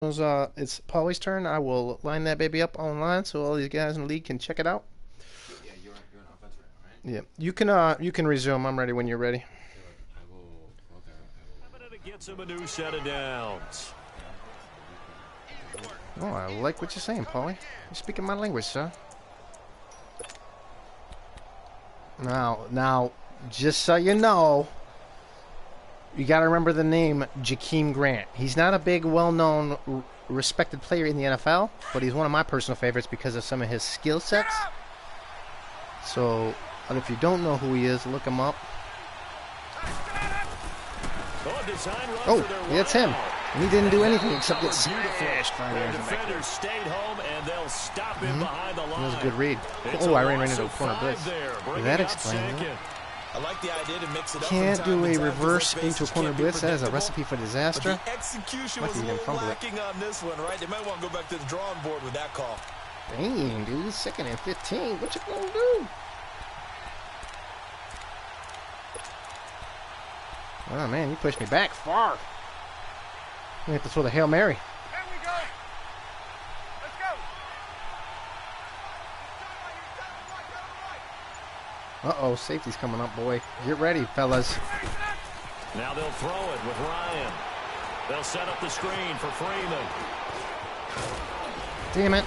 It's Paulie's turn. I will line that baby up online so all these guys in the league can check it out. Yeah, you're an offense right now, right? Yeah, you can resume. I'm ready when you're ready. I will. Okay, I will. Coming in to get some a new set of downs. Oh, I like what you're saying, Paulie. You're speaking my language, sir. Now, just so you know, you got to remember the name Jakeem Grant. He's not a big, well-known, respected player in the NFL, but he's one of my personal favorites because of some of his skill sets. So, if you don't know who he is, look him up. Oh, yeah, it's him. And he didn't do anything except get smashed 5 yards in the back. Defenders stayed home and they'll stop him behind the line. That was a good read. Oh, I ran right into a corner blitz. That explains it. I like the idea to mix it up. Can't do a reverse into a corner blitz. That is a recipe for disaster. The execution was a little lacking on this one, right? They might want to go back to the drawing board with that call. Dang, dude. 2nd and 15. What you gonna do? Oh, man, you pushed me back far. We have to throw the Hail Mary. There we go. Let's go. Uh-oh, safety's coming up, boy. Get ready, fellas. Now they'll throw it with Ryan. They'll set up the screen for Freeman. Damn it.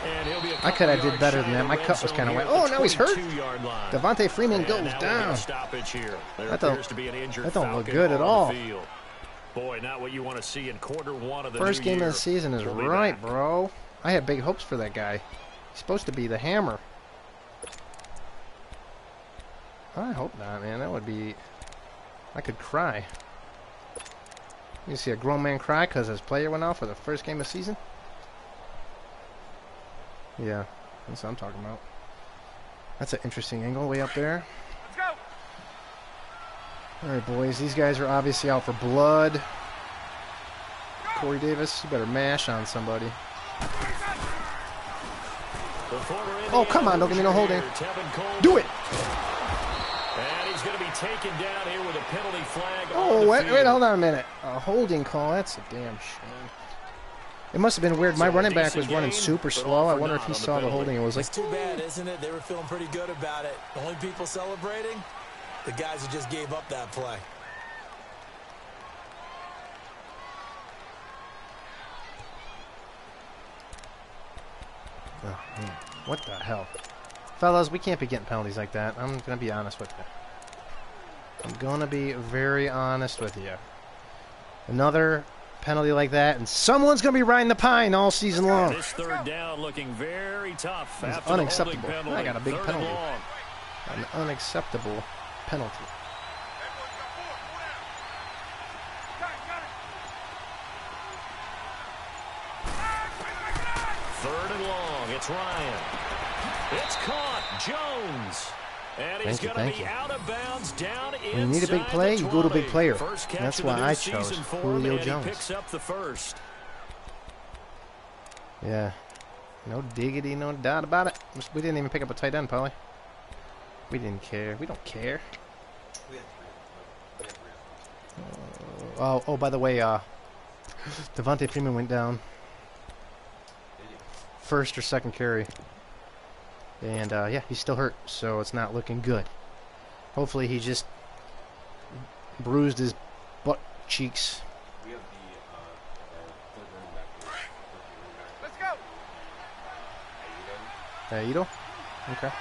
I could have did better than that. My cut was kind of wet. Oh, now he's hurt. Devontae Freeman goes down. That don't look good at all. Boy, not what you want to see in quarter one of the First game year. of the season is right, bro. I had big hopes for that guy. He's supposed to be the hammer. I hope not, man. That would be... I could cry. You see a grown man cry because his player went off for the first game of the season? Yeah, that's what I'm talking about. That's an interesting angle way up there. Let's go. Alright, boys. These guys are obviously out for blood. Corey Davis, you better mash on somebody. Oh, come on. Don't give me no holding. Do it. And he's going to be taken down here with a penalty flag. Oh, wait, hold on a minute. A holding call. That's a damn shame. It must have been weird. My running back was running super slow. I wonder if he saw the holding and was like... It's too bad, isn't it? They were feeling pretty good about it. The only people celebrating? The guys who just gave up that play. Oh, man. What the hell? Fellas, we can't be getting penalties like that. I'm going to be honest with you. I'm going to be very honest with you. Another penalty like that, and someone's going to be riding the pine all season long. This third down looking very tough. It's After unacceptable. The penalty. I got a big penalty. An unacceptable penalty. Third and long. It's Ryan. It's caught. Jones. And he's going to be out of bounds down inside. When you need a big play, you go to a big player. That's why I chose Julio Jones. He picks up the first. Yeah. No diggity, no doubt about it. We didn't even pick up a tight end, Paulie. We didn't care. We don't care. Oh, by the way, Devontae Freeman went down. First or second carry. And, yeah, he's still hurt, so it's not looking good. Hopefully he just bruised his butt cheeks. Let's go. Aito? Okay.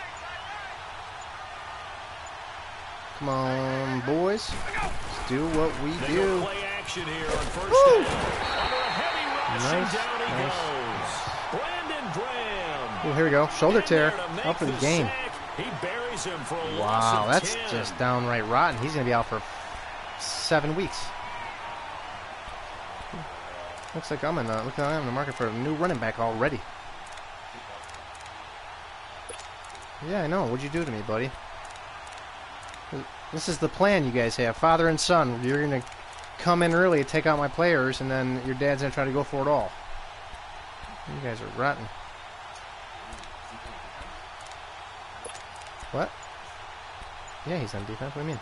Come on, boys. Let's do what we do. Play action here on first down. Under a heavy rush, Nice, down he nice. goes. Brandon Graham. Oh, here we go. Shoulder tear. Up for the game. He buries him for a Wow, loss of that's 10. just downright rotten. He's going to be out for 7 weeks. Looks like I'm in the market for a new running back already. Yeah, I know. What'd you do to me, buddy? This is the plan you guys have. Father and son. You're going to come in early, take out my players, and then your dad's going to try to go for it all. You guys are rotten. What? Yeah, he's on defense. What do you mean?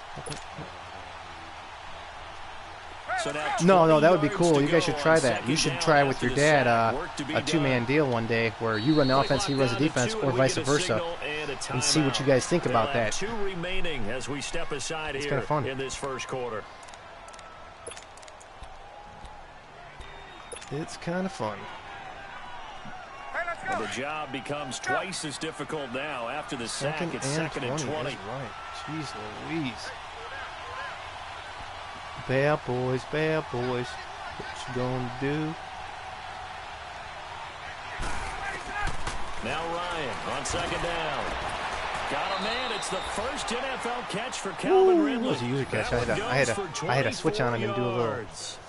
So now No, that would be 20 cool. yards You to guys should go try on that. You second should down try with after your the dad sack. Work to be a two-man done. deal one day where you run the offense, he runs the defense, or vice versa, and see what you guys think about that. 2 remaining as we step aside It's here kind of fun. in this first quarter. It's kind of fun. Hey, let's go. And the job becomes twice as difficult now after the sack. It's second and 20. That's right. Jeez Louise. Bad boys, bad boys. What you gonna do? Now Ryan on second down. Got a man. It's the first NFL catch for Calvin Ridley. It was a user catch. That one I had goes for to switch on him and do a little yards.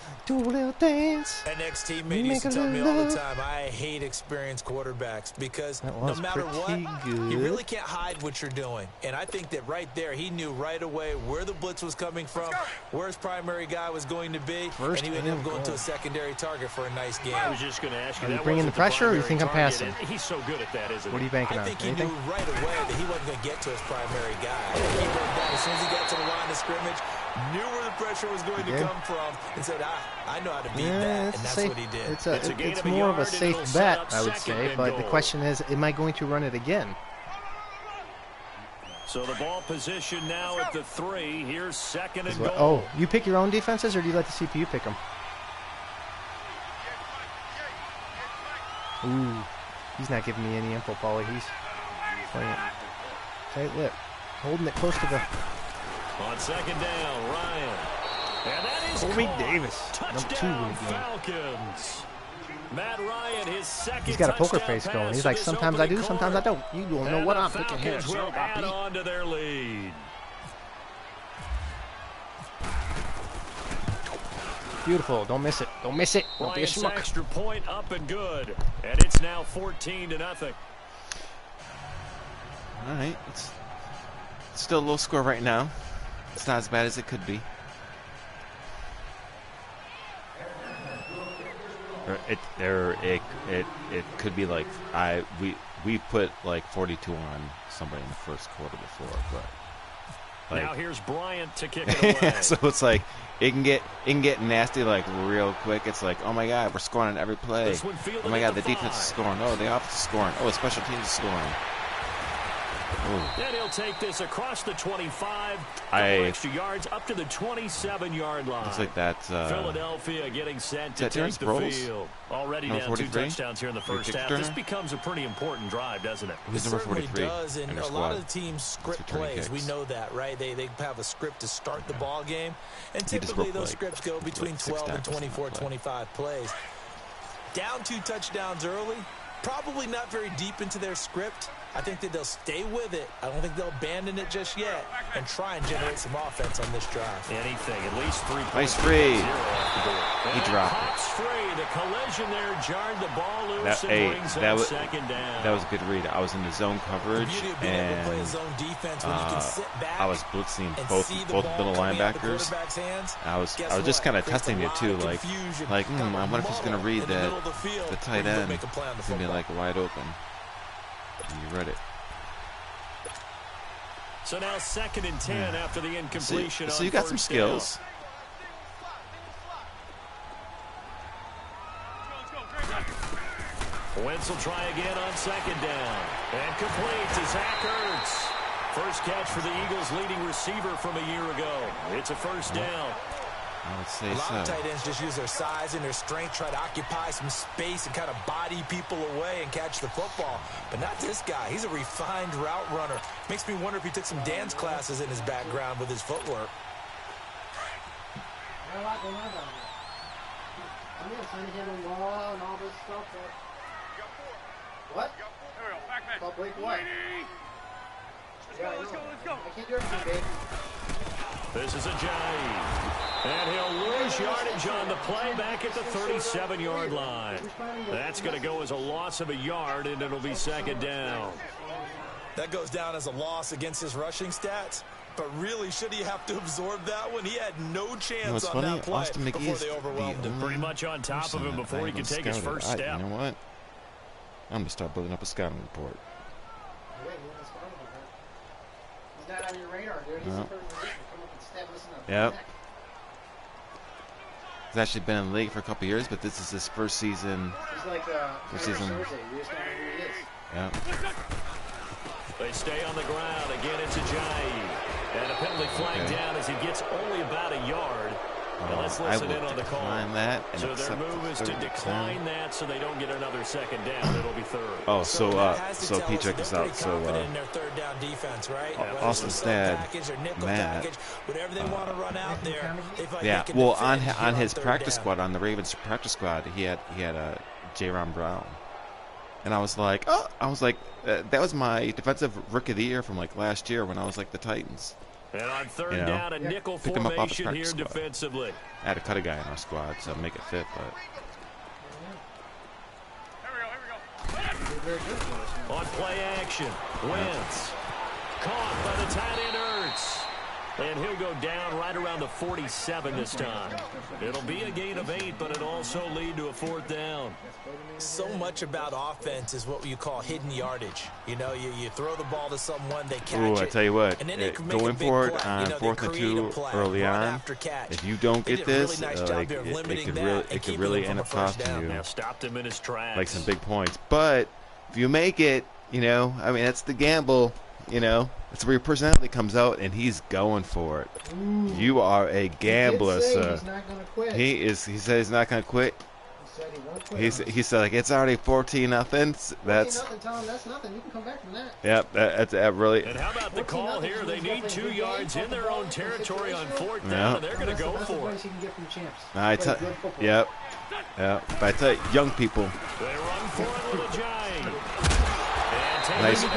dance. An ex-teammate used to tell me all the time, I hate experienced quarterbacks because no matter what, you really can't hide what you're doing. And I think that right there, he knew right away where the blitz was coming from, where his primary guy was going to be, and he ended up going to a secondary target for a nice game. I was just going to ask you, Are you that bringing the wasn't pressure, or you primary think I'm target, passing? and he's so good at that, isn't What are he? you banking I on? think he Anything? knew right away that he wasn't going to get to his primary guy. I think he broke down as soon as he got to the line of scrimmage, knew where the pressure was going to come from, and said, I know how to beat that, and that's what he did. It's more of a safe bet, I would say, but the question is, am I going to run it again? So the ball position now at the 3. Here's second and goal. Oh, you pick your own defenses, or do you let the CPU pick them? Ooh, he's not giving me any info, Paulie. He's playing it tight lip, holding it close to the... On second down, Ryan. And that is Corey caught. Davis, number 2 in Touchdown, the game. Falcons. Matt Ryan, his second He's got a poker touchdown face going. pass He's like, this sometimes I do, opening sometimes I quarter. don't. You don't know And what the I'm picking here. Falcons will add on to their lead. Beautiful. Don't miss it. Don't miss it. Don't be a Bryant's schmuck. extra point up and good. And it's now 14-0. All right. It's still a low score right now. It's not as bad as it could be. It could be like we put like 42 on somebody in the first quarter before, but like, now here's Bryant to kick it away. so it's like it can get nasty like real quick. It's like, oh my God, we're scoring on every play. Oh my God, the defense is scoring. Oh, the offense is scoring. Oh, special teams is scoring. Ooh. And he'll take this across the 25, couple extra yards up to the 27-yard line. Looks like that. Philadelphia getting set to take Terrence the Sproles? field. Already Number down 2 43? touchdowns here in the first half. This becomes a pretty important drive, doesn't it? Who's It number certainly 43? does, and in their a squad? lot of the teams script returning plays. We kicks. know that, right? They have a script to start the ball game, and He just typically broke, those like, scripts go between 6 12 and tackles in that 24, play. 25 plays. Down 2 touchdowns early, probably not very deep into their script. I think that they'll stay with it. I don't think they'll abandon it just yet and try and generate some offense on this drive. Anything, at least 3 points. Nice free. 0 off the board. He And dropped it. Cox free. The collision there jarred the ball loose and brings that up was second down. that was a good read. I was in the zone The coverage beauty of being able to play a and zone defense when you can sit back I was blitzing and both see the middle ball coming out the linebackers. quarterback's hands. I was Guess just what? kind of Creates a testing it lot too, of like confusion. I Kind of wonder if he's gonna muddle read in the middle that of the field the when tight you go end. make a play on the It's gonna be football. like wide open. And you read it. So now second and 10 after the incompletion. So you got some skills. Wentz will try again on second down. And complete to Zach Ertz. First catch for the Eagles' leading receiver from a year ago. It's a first down. I would say A lot of so. tight ends just use their size and their strength, try to occupy some space and kind of body people away and catch the football. But not this guy. He's a refined route runner. Makes me wonder if he took some dance classes in his background with his footwork. What? There we go. Back. Public what? Let's go. I can't do everything, baby. This is a Ajayi. And he'll lose yardage on the play back at the 37-yard line. That's going to go as a loss of a yard, and it'll be second down. That goes down as a loss against his rushing stats. But really, should he have to absorb that one? He had no chance what's on funny? that play Austin McGee before is they overwhelmed him. Pretty much on top of him before he can take his first step. You know what? I'm going to start building up a scouting report. He's not on your radar, dude. He's No. the person that come up and stab us in the Yep. neck. He's actually been in the league for a couple years, but this is his first season. He's like First season. You just don't know who he is. Yeah. They stay on the ground. Again, it's Ajayi. And a penalty flag down as he gets only about a yard. Now let's listen in on the call. That and so their move is to decline that so they don't get another second down. It'll be third. Oh, so Pete, check this out. So in their third down defense, right? Austin's dad, Matt. Whatever they want to run out there. Yeah, well, on his practice squad, on the Ravens practice squad, he had J-Ron Brown, and I was like, that was my defensive rookie of the year from like last year when I was like the Titans. And on third down, a nickel formation here defensively. I had to cut a guy in our squad to make it fit, but. Here we go. On play action, Wentz. Caught by the tight end Ertz. And he'll go down right around the 47 this time. It'll be a gain of 8, but it'll also lead to a fourth down. So much about offense is what you call hidden yardage. You know, you throw the ball to someone, they catch it. I tell you what, and then they can going make a for it big play. on 4th and 2 early on, if you don't get this, it could really end up costing you Now stopped him in his tracks. like some big points. But if you make it, you know, I mean, that's the gamble. You know, that's where your personality comes out, and he's going for it. Ooh. You are a gambler, sir. He's not gonna quit. He said he's not going to quit. He said he won't quit. He said, like, it's already 14-0. That's 14-0, tell him that's nothing. You can come back from that. Yep, that's really. And how about the call here? They need 2 yards in their own territory on fourth down, and they're going to go for it. Yep. But I tell you, young people. They run for it with a giant. Nice. He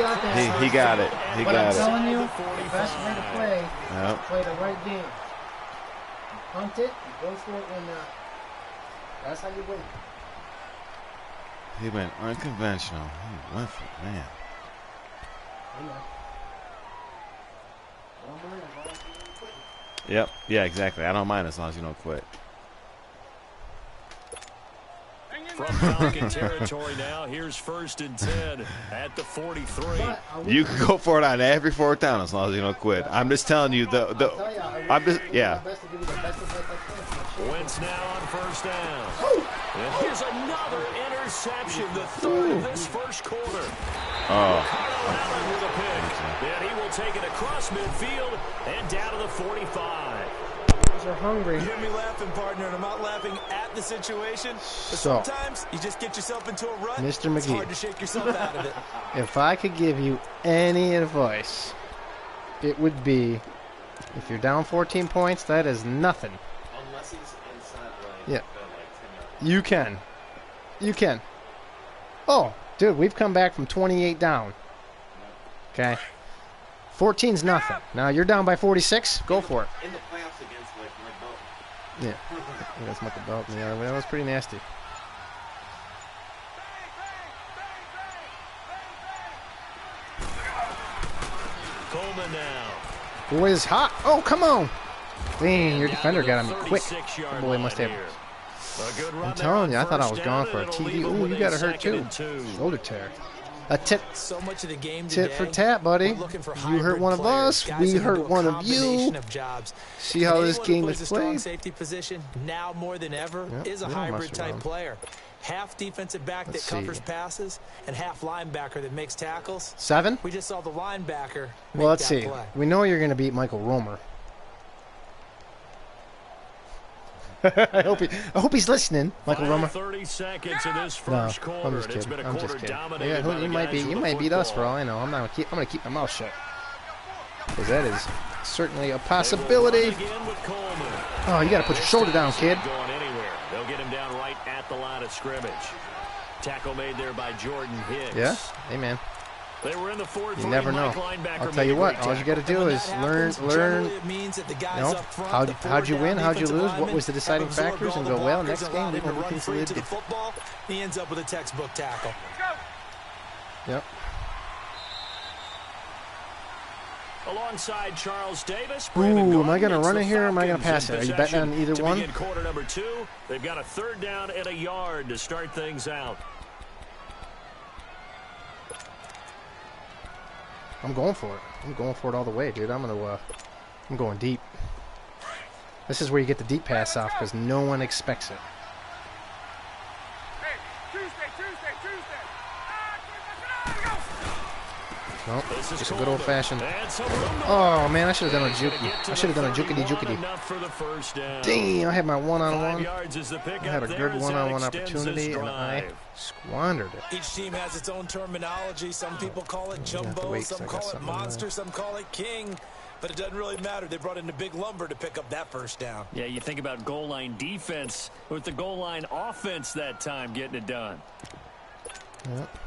got it. He But got I'm it. telling you, the best way to play is to play the right game. You punt it, you go for it when that's how you win. He went unconventional. He went for it, man. Yep. Yeah, exactly. I don't mind as long as you don't quit. From Falcon territory now, here's 1st and 10 at the 43. You can go for it on every fourth down as long as you don't quit. I'm just telling you, yeah. Wentz now on 1st down. And here's another interception, the third of this first quarter. Allen with a pick. And he will take it across midfield and down to the 45. Are hungry. You hear me laughing, partner, and I'm not laughing at the situation. But sometimes you just get yourself into a rut. Mr. McGee. It's hard to shake yourself out of it. If I could give you any advice, it would be, if you're down 14 points, that is nothing. Unless he's inside, yeah. You can. You can. Oh, dude, we've come back from 28 down. Okay. 14's nothing. Now you're down by 46. Go for it. In the playoffs against like Yeah, that's Michael Dalton. Yeah, that was pretty nasty. Coleman now. Boy is hot. Oh, come on. Dang, your defender got him quick. The boy must have. I'm telling you, I thought I was gone for a TD. Ooh, you got hurt too. Shoulder tear. A tit. So much of the game tit for tat, buddy. You hurt one of us. We hurt one of you. See how this game is played? Safety position now more than ever is a hybrid type player. Half defensive back that covers passes and half linebacker that makes tackles. 7? We just saw the linebacker. Well, let's see. We know you're going to beat Michael Romer. I hope he's listening, Michael Romer. 30 seconds in this first quarter. I'm just kidding. I'm just kidding. Yeah, you might beat us for all I know. I'm going to keep my mouth shut, because that is certainly a possibility. Oh, you got to put your shoulder down, kid. Going anywhere. They'll get him down right at the line of scrimmage. Tackle made there by Jordan Hicks. Yeah, hey man. They were in the forward. You never know. I'll tell you what. All you got to do is learn. How'd you win? How'd you lose? What was the deciding factors? And go, well, next game we can look into it. He ends up with a textbook tackle. Yep. Alongside Charles Davis. Ooh, am I going to run it here or am I going to pass it? Are you betting on either one? Quarter number 2. They've got a third down and a yard to start things out. I'm going for it. I'm going for it all the way, dude. I'm going deep. This is where you get the deep pass off because no one expects it. Hey, Tuesday. Nope, just a good old-fashioned. Oh, man, I should have done a jukey. I should have done a jukety. Damn, I had my one-on-one. I had a good one-on-one opportunity, and I squandered it. Each team has its own terminology. Some people call it jumbo, some call it monster, some call it king. But it doesn't really matter. They brought in the big lumber to pick up that first down. Yeah, you think about goal line defense with the goal line offense that time getting it done. Yep.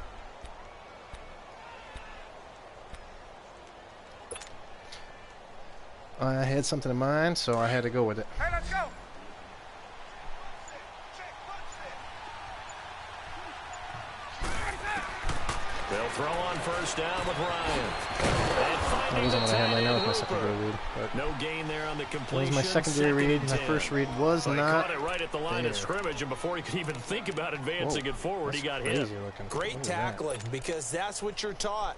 I had something in mind, so I had to go with it. Hey, let's go. They'll throw on first down with Ryan. That wasn't what I had. I know it's my secondary read. But no gain there on the completion. that was my secondary read. My first read was not. He caught it right at the line of scrimmage, and before he could even think about advancing it forward, he got hit. Great tackling, because that's what you're taught.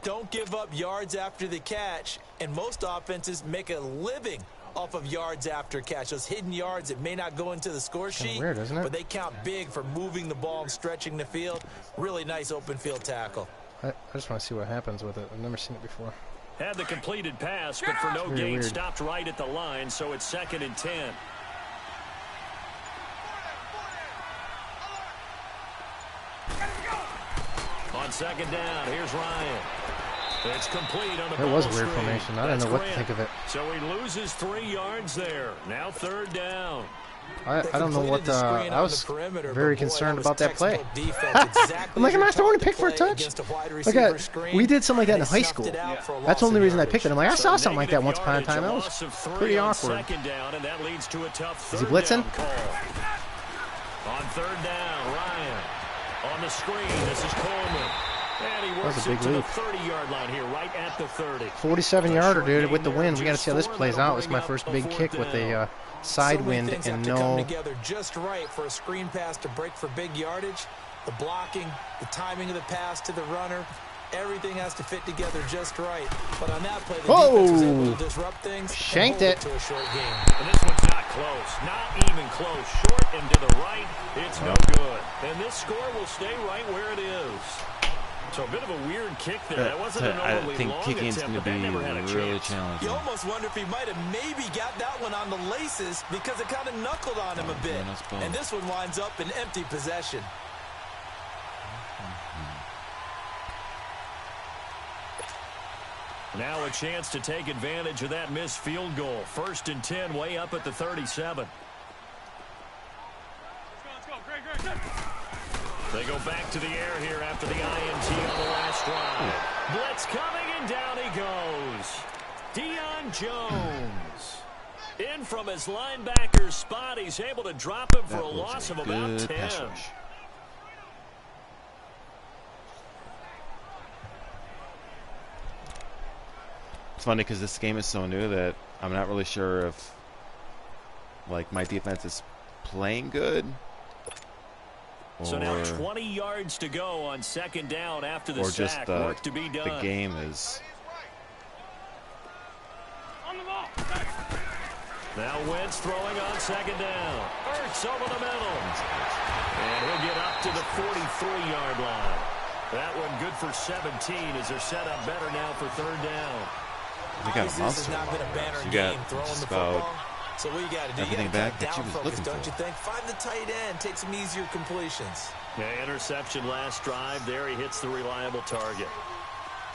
Don't give up yards after the catch, and most offenses make a living off of yards after catch. Those hidden yards that may not go into the score sheet, weird, isn't it? But they count big for moving the ball and stretching the field. Really nice open field tackle. I just want to see what happens with it. I've never seen it before. Had the completed pass, but for no gain, stopped right at the line, so it's 2nd and 10. On second down, here's Ryan. It's complete on the It was a weird formation. I don't know what to think of it. So he loses 3 yards there. Now 3rd down. I don't know what I was very concerned about that play. I'm like, am I throwing a pick for a touch? Like we did something like that in high school. That's the only reason I picked it. I'm like, I saw something like that once upon a time. That was pretty awkward. Is he blitzing? On 3rd down, Ryan. On the screen, this is Coleman. And he works it to the 30-yard line here, right at the 30. 47-yarder, dude, with the wind. We got to see how this plays out. This is my first big kick with a side wind and no. Come together just right for a screen pass to break for big yardage. The blocking, the timing of the pass to the runner, everything has to fit together just right. But on that play, the defense was able to disrupt things. Shanked it. To a short game. And this one's not close, not even close. Short and to the right, it's no good. And this score will stay right where it is. So a bit of a weird kick there. That wasn't an overly long attempt, but they never had a chance. Challenging. You almost wonder if he might have maybe got that one on the laces because it kind of knuckled on him a bit. And this one winds up in empty possession. Now a chance to take advantage of that missed field goal. 1st and 10, way up at the 37. Let's go. Great. They go back to the air here after the INT on the last drive. Blitz coming, and down he goes. Deion Jones. In from his linebacker spot. He's able to drop him for a loss of about 10. It's funny because this game is so new that I'm not really sure if, like, my defense is playing good. So now 20 yards to go on 2nd down after the Just sack. Work to be done. the game is. On the ball. Now Wentz throwing on 2nd down. Ertz over the middle. And he'll get up to the 43-yard line. That one good for 17 as they're set up better now for 3rd down. You got a monster. You got just about so what you got to do? everything you back that you was focus, looking don't for. you think? Find the tight end, take some easier completions. Yeah, interception last drive. There he hits the reliable target.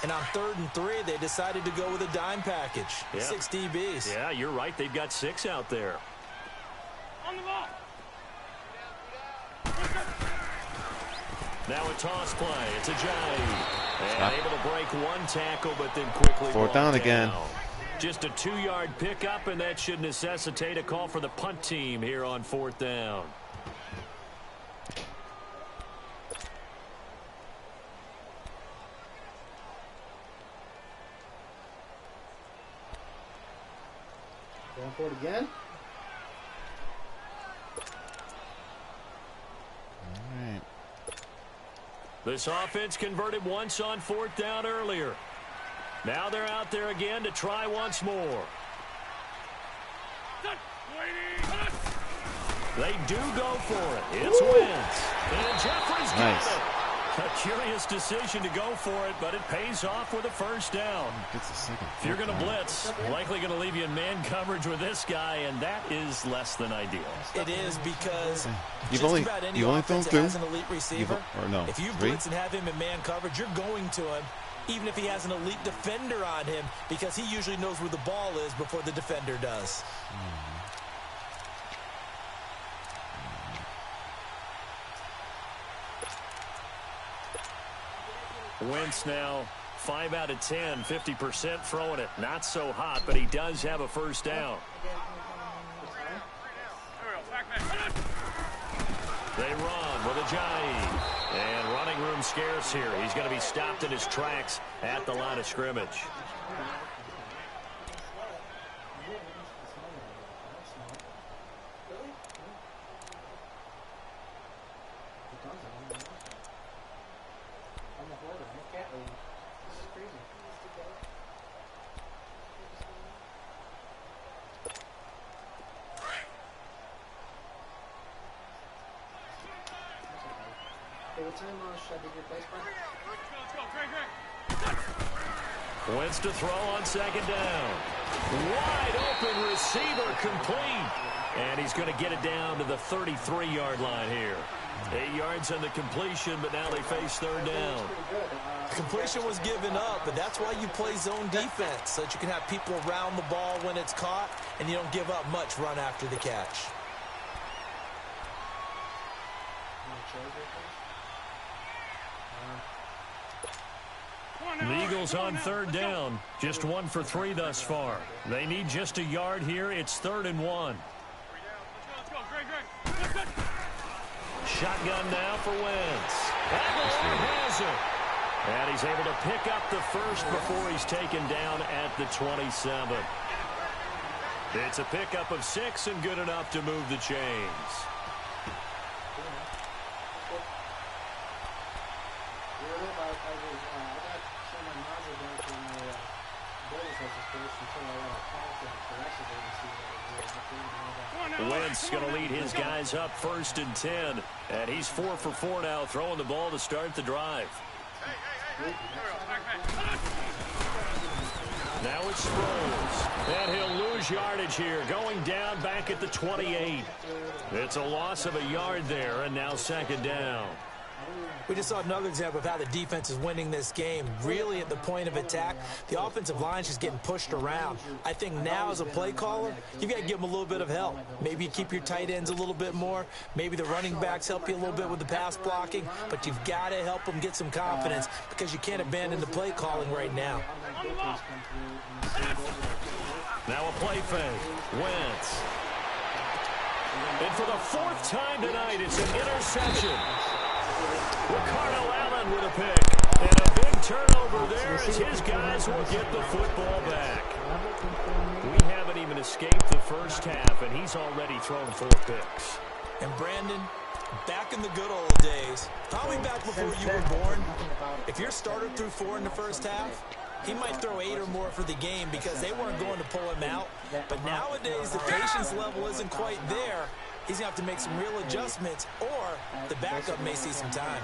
And on 3rd and 3, they decided to go with a dime package. Yeah. 6 DBs. Yeah, you're right. They've got 6 out there. On the ball. Now a toss play. It's Ajayi. And able to break one tackle, but then quickly 4th down again. Just a 2-yard pickup, and that should necessitate a call for the punt team here on 4th down. Going for it again. All right. This offense converted once on 4th down earlier. Now they're out there again to try once more. They do go for it. It's Wentz. And Jeffrey's got Nice. it. A curious decision to go for it, but it pays off with a first down. Gets a second. If you're going to blitz, likely going to leave you in man coverage with this guy, and that is less than ideal. It is because You've just only- about any you've only offense thrown that has two? an elite receiver, Or no, if you 3? blitz and have him in man coverage, you're going to him, even if he has an elite defender on him, because he usually knows where the ball is before the defender does. Wentz now 5 out of 10, 50% throwing it. Not so hot, but he does have a first down. They run with Ajayi. And running room scarce here. He's going to be stopped in his tracks at the line of scrimmage. Wentz to throw on second down. Wide open receiver complete. And he's going to get it down to the 33-yard line here. 8 yards on the completion, but now they face third down. Completion was given up, but that's why you play zone defense, so that you can have people around the ball when it's caught, and you don't give up much run after the catch. The Eagles on third down. Just 1 for 3 thus far. They need just a yard here. It's 3rd and 1. Let's go, Greg. Shotgun now for Wentz. Aguilar has it. And he's able to pick up the first before he's taken down at the 27. It's a pickup of 6 and good enough to move the chains. Wentz going to lead his guys up 1st and 10. And he's 4 for 4 now, throwing the ball to start the drive. Now it's Sproles. And he'll lose yardage here, going down back at the 28. It's a loss of a yard there, and now 2nd down. We just saw another example of how the defense is winning this game. Really at the point of attack, the offensive line is just getting pushed around. I think now as a play caller, you've got to give them a little bit of help. Maybe you keep your tight ends a little bit more. Maybe the running backs help you a little bit with the pass blocking. But you've got to help them get some confidence because you can't abandon the play calling right now. Now a play fake. Wentz. And for the 4th time tonight, it's an interception. Ricardo Allen with a pick. And a big turnover there as his guys will get the football back. We haven't even escaped the first half, and he's already thrown 4 picks. And Brandon, back in the good old days, probably back before you were born, if your starter threw 4 in the first half, he might throw 8 or more for the game because they weren't going to pull him out. But nowadays, the patience level isn't quite there. He's going to have to make some real adjustments, or the backup may see some time.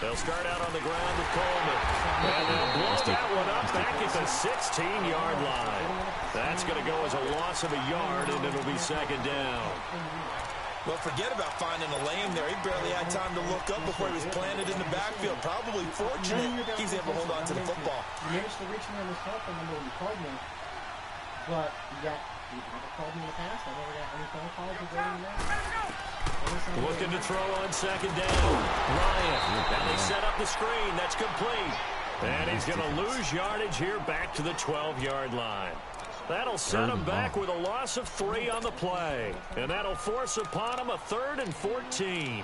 They'll start out on the ground with Coleman. And they'll blow that one up back at the 16-yard line. That's going to go as a loss of a yard, and it'll be 2nd down. Well, forget about finding a lane there. He barely had time to look up before he was planted in the backfield. Probably fortunate he's able to hold on to the football. You managed to reach me on this telephone number when you called me, but you never called me in the past. I never got any phone calls regarding that. Looking to throw on 2nd down. Ryan. Now they set up the screen. That's complete. And he's going to lose yardage here back to the 12-yard line. That'll set him back with a loss of 3 on the play. And that'll force upon him a 3rd and 14.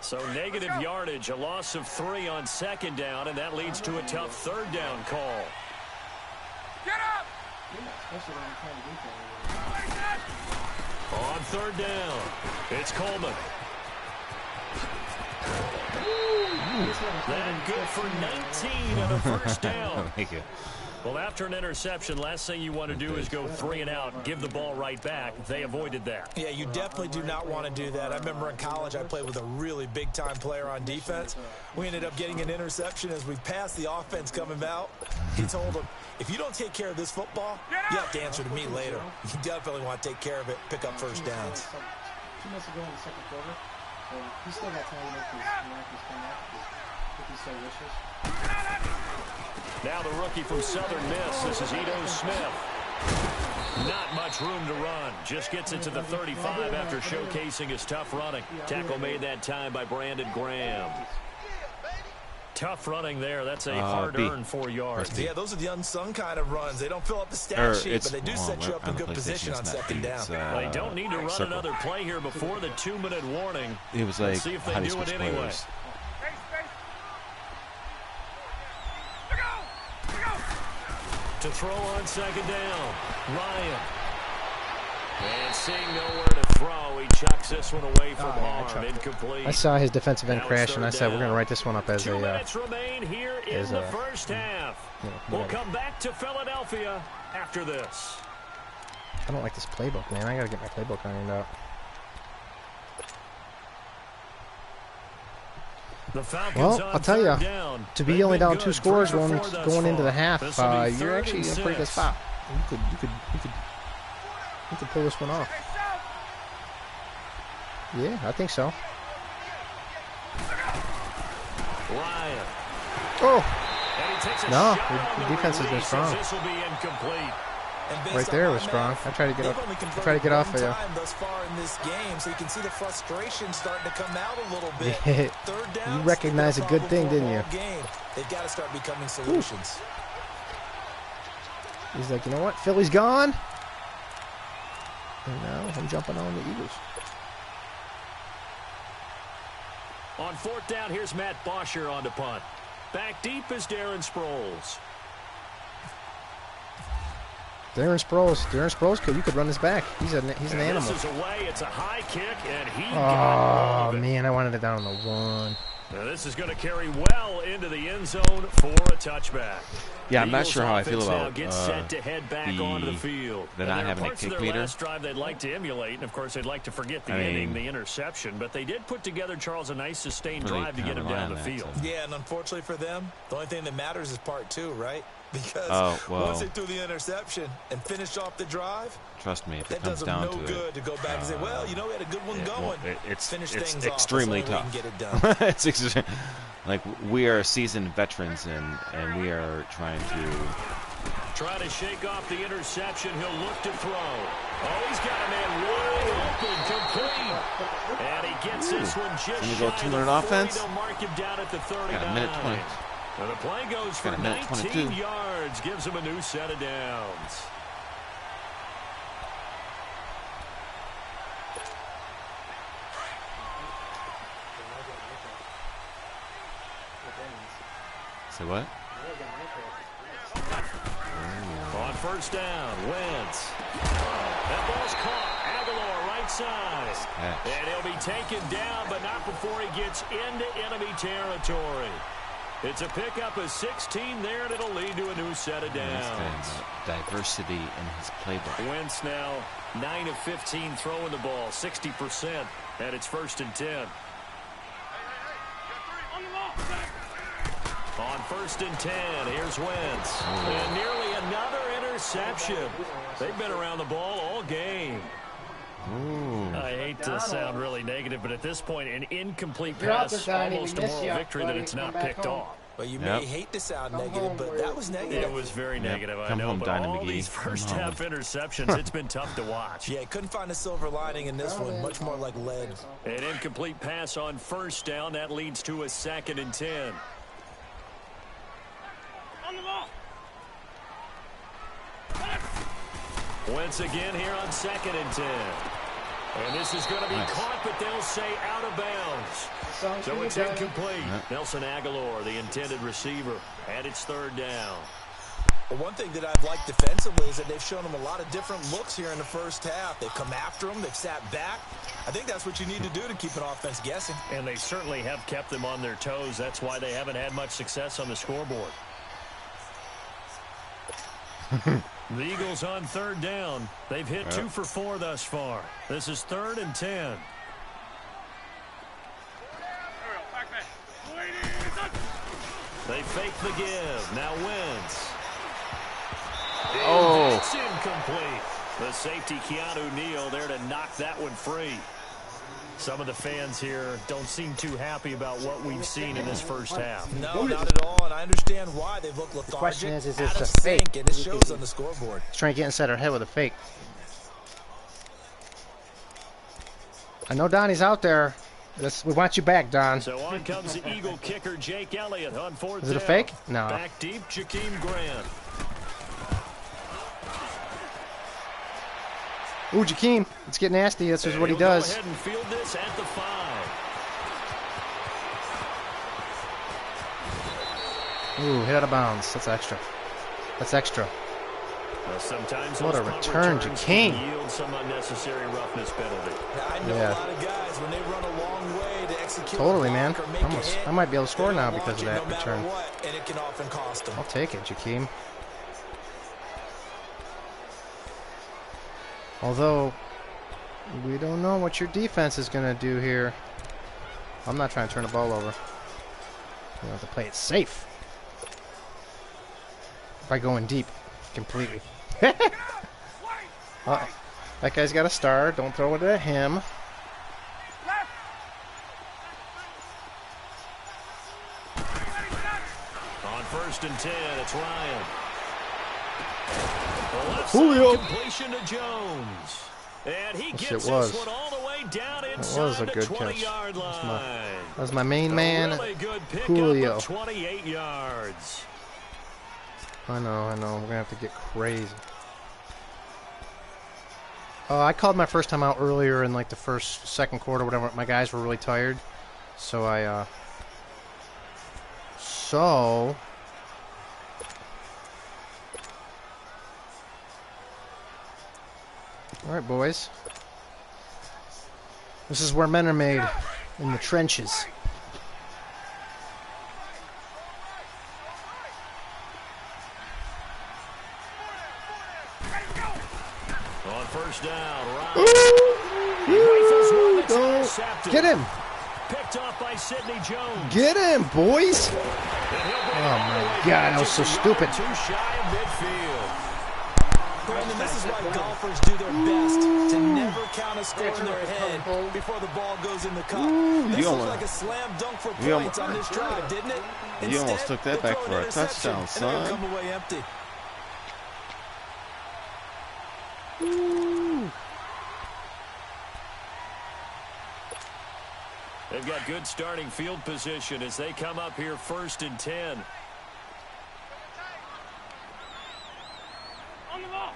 So negative yardage, a loss of 3 on 2nd down, and that leads to a tough 3rd down call. Get up! On 3rd down, it's Coleman. That good for 19 on a first down. Thank you. Well, after an interception, last thing you want to do is go 3 and out, give the ball right back. They avoided that. Yeah, you definitely do not want to do that. I remember in college I played with a really big-time player on defense. We ended up getting an interception as we passed the offense coming out. He told him, if you don't take care of this football, you have to answer to me later. You definitely want to take care of it, pick up first downs. 2 minutes ago in the second quarter, so he's still got time to make his miraculous comeback if he so wishes. Now the rookie from Southern Miss. This is Ito Smith. Not much room to run. Just gets it to the 35 after showcasing his tough running. Tackle made that time by Brandon Graham. Tough running there. That's a hard-earned 4 yards. Yeah, those are the unsung kind of runs. They don't fill up the stat sheet, but they do set you up in good position on second down. They don't need to run another play here before the 2-minute warning. It was like, let's see if they do it anyway. To throw on second down, Ryan. And seeing nowhere to throw, he chucks this one away from harm. Incomplete. I saw his defensive end crash, and I said we're going to write this one up as 2 minutes remain here in the first half. We'll come back to Philadelphia after this. I don't like this playbook, man. I got to get my playbook ironed out. Well, I'll tell you, to be only down 2 scores going into the half, you're actually in a pretty good spot. You could pull this one off. Yeah, I think so. Ryan. Oh! No, the defense has been strong. This will be incomplete. Right there was strong. I tried to get off of you. Thus far in this game, so you can see the frustration starting to come out a little bit. Third down, you recognized a good thing, didn't you? They've got to start becoming solutions. He's like, you know what? Philly's gone. And now I'm jumping on the Eagles. On 4th down, here's Matt Bosher on the punt. Back deep is Darren Sproles. Darren Sproles, you could run this back. He's an animal. This is away. It's a high kick, and he got it. Oh, man, I wanted it down on the 1. Now this is going to carry well into the end zone for a touchback. Yeah, I'm not sure how I feel about set to head back onto the field. They're not having a kick meter. Last drive they'd like to emulate, and of course they'd like to forget the inning, the interception. But they did put together, Charles, a nice sustained drive to get him down the field. Yeah, and unfortunately for them, the only thing that matters is part 2, right? Because once they threw the interception and finished off the drive, trust me, if it that comes does down them no to good to go back and say, well, you know, we had a good one going. It's extremely tough. Get it done. It's like we are seasoned veterans, and we are trying to shake off the interception. He'll look to throw. Oh, he's got a man wide open, complete. And he gets this one just shy of the 40. offense. They'll mark him down at the 39. Got a minute 20. And the play goes for 19 yards, gives him a new set of downs. Say what? On 1st down, Wentz. That ball's caught. Aguilar right side. And he'll be taken down, but not before he gets into enemy territory. It's a pickup of 16 there, and it'll lead to a new set of downs. Diversity in his playbook. Wentz now 9 of 15 throwing the ball, 60%, and it's 1st and 10. On 1st and 10, here's Wentz. And nearly another interception. They've been around the ball all game. I hate to sound really negative, but at this point, an incomplete pass, almost a moral victory that it's not picked off. Well, you may hate to sound negative, but that was negative. It was very negative, I know, but all these first-half interceptions, it's been tough to watch. Yeah, couldn't find a silver lining in this one, much more like lead. An incomplete pass on 1st down, that leads to a 2nd and 10. On the ball. Wentz again here on 2nd and 10. And this is going to be caught, but they'll say out of bounds. So it's incomplete. Nelson Aguilar, the intended receiver, and it's 3rd down. Well, one thing that I've liked defensively is that they've shown them a lot of different looks here in the first half. They've come after them. They've sat back. I think that's what you need to do to keep an offense guessing. And they certainly have kept them on their toes. That's why they haven't had much success on the scoreboard. The Eagles on third down. They've hit 2 for 4 thus far. This is 3rd and 10. They fake the give. Now Wentz. Oh. It's incomplete. The safety, Keanu Neal, there to knock that one free. Some of the fans here don't seem too happy about what we've seen in this first half. No, not at all, and I understand why. They've looked lethargic, question is out this of a sync, fake? and it shows on the scoreboard. He's trying to get inside our head with a fake. I know Donnie's out there. We want you back, Don. So on comes the Eagle kicker, Jake Elliott, on 4th down. Is it a fake? No. Back deep, Jakeem Grant. Ooh, Jakeem. Let's get nasty. That's just what he He'll does. Go ahead and field this at the 5. Ooh, hit out of bounds. That's extra. That's extra. Well, sometimes What a those punt return, returns Jakeem. can yield some unnecessary roughness penalty. Now, I know Yeah. a lot of guys, when they run a long way to execute Totally, a man. block or make a Almost. hit, I might be able to score they now don't because of launch that it no return. matter what, and it can often cost them. I'll take it, Jakeem. Although, we don't know what your defense is going to do here. I'm not trying to turn the ball over. You have to play it safe. By going deep completely. Uh-oh. That guy's got a star. Don't throw it at him. On 1st and 10, it's Ryan. The left Julio. side completion to Jones. And he Yes, gets it this was. one all the way down That inside was a the good catch. 20-yard line. That was my main man, A really good pickup Julio. of 28 yards. I know. We're going to have to get crazy. I called my first time out earlier in like the second quarter, whatever. My guys were really tired. So all right, boys. This is where men are made, in the trenches. On 1st down, Ryan. He rifles one that's intercepted. Get him! Picked off by Sidney Jones. Get him, boys! And he'll bring Oh it all the my way God, back that was just so a yard stupid. or 2 shy of midfield. Brandon, this is why golfers do their best to never count a score in their head before the ball goes in the cup. This you looks almost- like a slam dunk for you points on this drive, didn't it? You almost Instead, took that they back throw for an a interception, touchdown, and they're son. gonna come away empty. They've got good starting field position as they come up here 1st and 10. On the ball.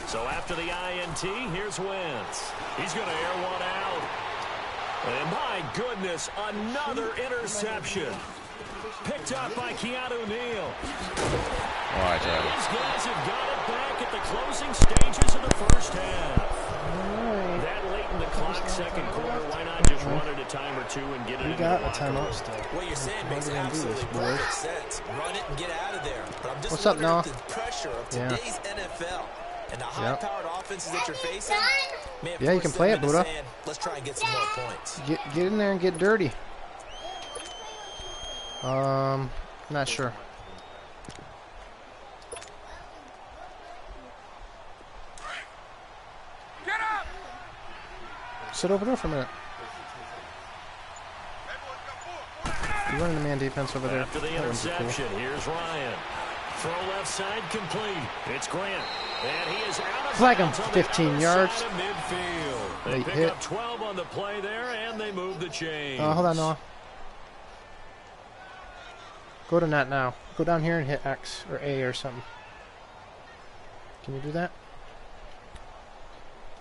So after the INT, here's Wentz. He's going to air one out. And my goodness, another interception. Picked up by Keanu Neal. Watch out. These guys have got it back at the closing stages of the first half. That late in the clock, second quarter, why not just run it a time or two and get it We in got the a locker timeout room? still. What you're saying makes How are we gonna do this, absolutely boys? perfect sense. Run it and get out of there. But I'm just What's up, wondering Noah? if the pressure of Yeah. today's NFL and the high-powered offenses that you're facing may have Yeah, you forced can play them it, into Buddha. saying, let's try and get some more points. Get in there and get dirty. Not sure. Get up! Sit over there for a minute. You running the man defense over there? After the That would be cool. interception, here's Ryan. Throw left side complete. It's Grant. And he is out of Flag him, bounds on the 15 outer yards. side of midfield. They Late pick hit. up 12 on the play there, and they move the chains. Hold on, Noah. Go to net now. Go down here and hit X or A or something. Can you do that?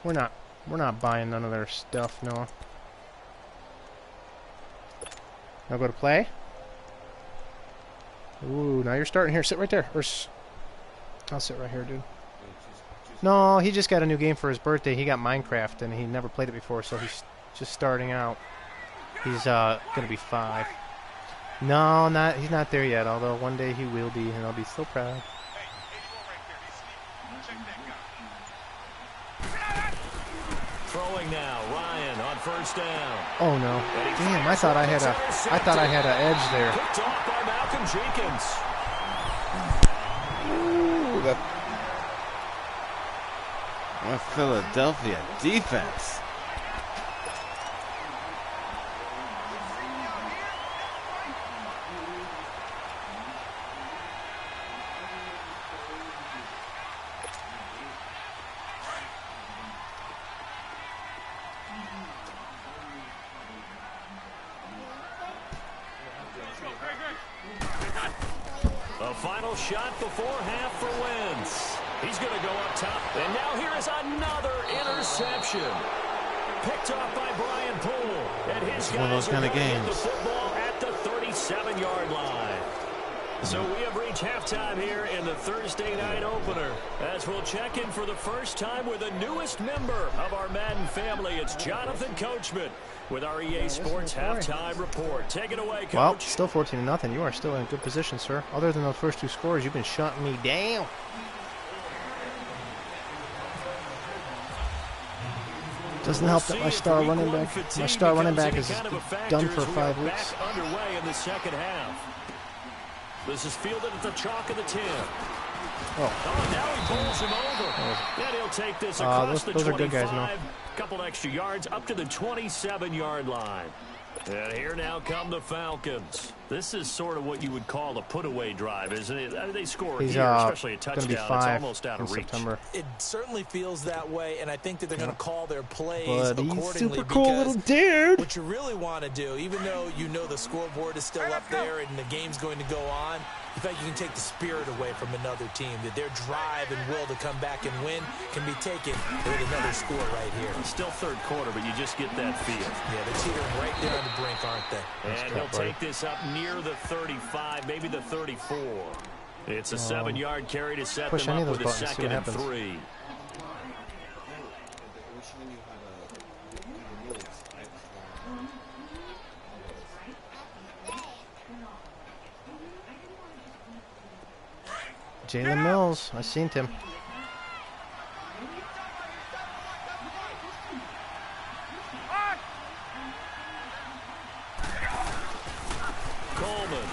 We're not buying none of their stuff, Noah. Now go to play. Ooh, now you're starting here. Sit right there. I'll sit right here, dude. No, he just got a new game for his birthday. He got Minecraft, and he never played it before, so he's just starting out. He's gonna be 5. No, he's not there yet. Although one day he will be, and I'll be so proud. Throwing now, Ryan on first down. Oh no! Damn, I thought I had an edge there. Picked off by Malcolm Jenkins. Ooh, the Philadelphia defense. A final shot before half for Wentz. He's going to go up top. And now here is another interception. Picked off by Brian Poole. And his one of those kind of games. The football at the 37-yard line. So we have reached halftime here in the Thursday night opener. As we'll check in for the first time with the newest member of our Madden family. It's Jonathan Coachman with our EA Sports halftime report. Take it away, Coach. Well, still 14-0. You are still in good position, sir. Other than those first 2 scores, you've been shutting me down. Doesn't help that my star running back is done for 5 weeks. Underway in the second half. This is fielded at the chalk of the 10. Oh, now he pulls him over. And he'll take this across those the 25. are good guys, no? Couple extra yards up to the 27-yard line. And here now come the Falcons. This is sort of what you would call a put-away drive, isn't it? I mean, they score here, especially a touchdown. Be 5 it's almost out of reach. September. It certainly feels that way, and I think that they're going to call their plays But accordingly. he's super cool little dude. What you really want to do, even though you know the scoreboard is still up there and the game's going to go on, you think you can take the spirit away from another team, that their drive and will to come back and win can be taken with another score right here. Still third quarter, but you just get that feel. Yeah, they're teetering right there on the brink, aren't they? And he'll take this up near the 35, maybe the 34. It's a 7-yard carry to set them up with a 2nd and 3. Jalen Mills, I seen him. Coleman.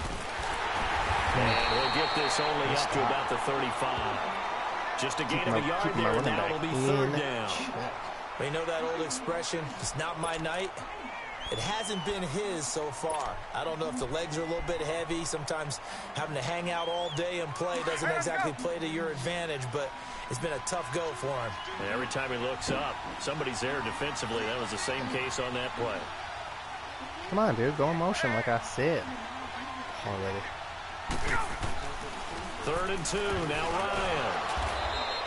And he'll get this only up to about the 35. Just a gain of a yard there, and now it'll be 3rd down. You know that old expression, it's not my night? It hasn't been his so far. I don't know if the legs are a little bit heavy. Sometimes having to hang out all day and play doesn't exactly play to your advantage, but it's been a tough go for him. And every time he looks up, somebody's there defensively. That was the same case on that play. Come on, dude. Go in motion like I said already. 3rd and 2. Now Ryan.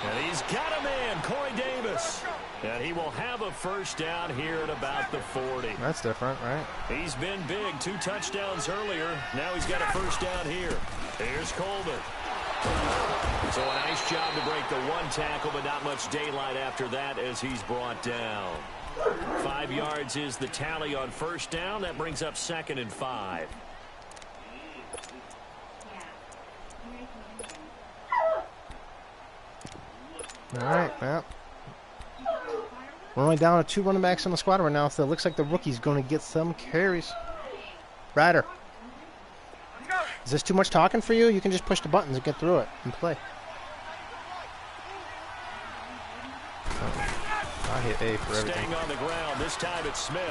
And he's got a man, Corey Davis. And he will have a 1st down here at about the 40. That's different, right? He's been big. 2 touchdowns earlier. Now he's got a 1st down here. Here's Coleman. So a nice job to break the 1 tackle, but not much daylight after that as he's brought down. 5 yards is the tally on 1st down. That brings up 2nd and 5. All right, well. We're only down to 2 running backs on the squad right now, so it looks like the rookie's going to get some carries. Ryder. Is this too much talking for you? You can just push the buttons and get through it and play. I hit A for everything. Staying on the ground. This time it's Smith.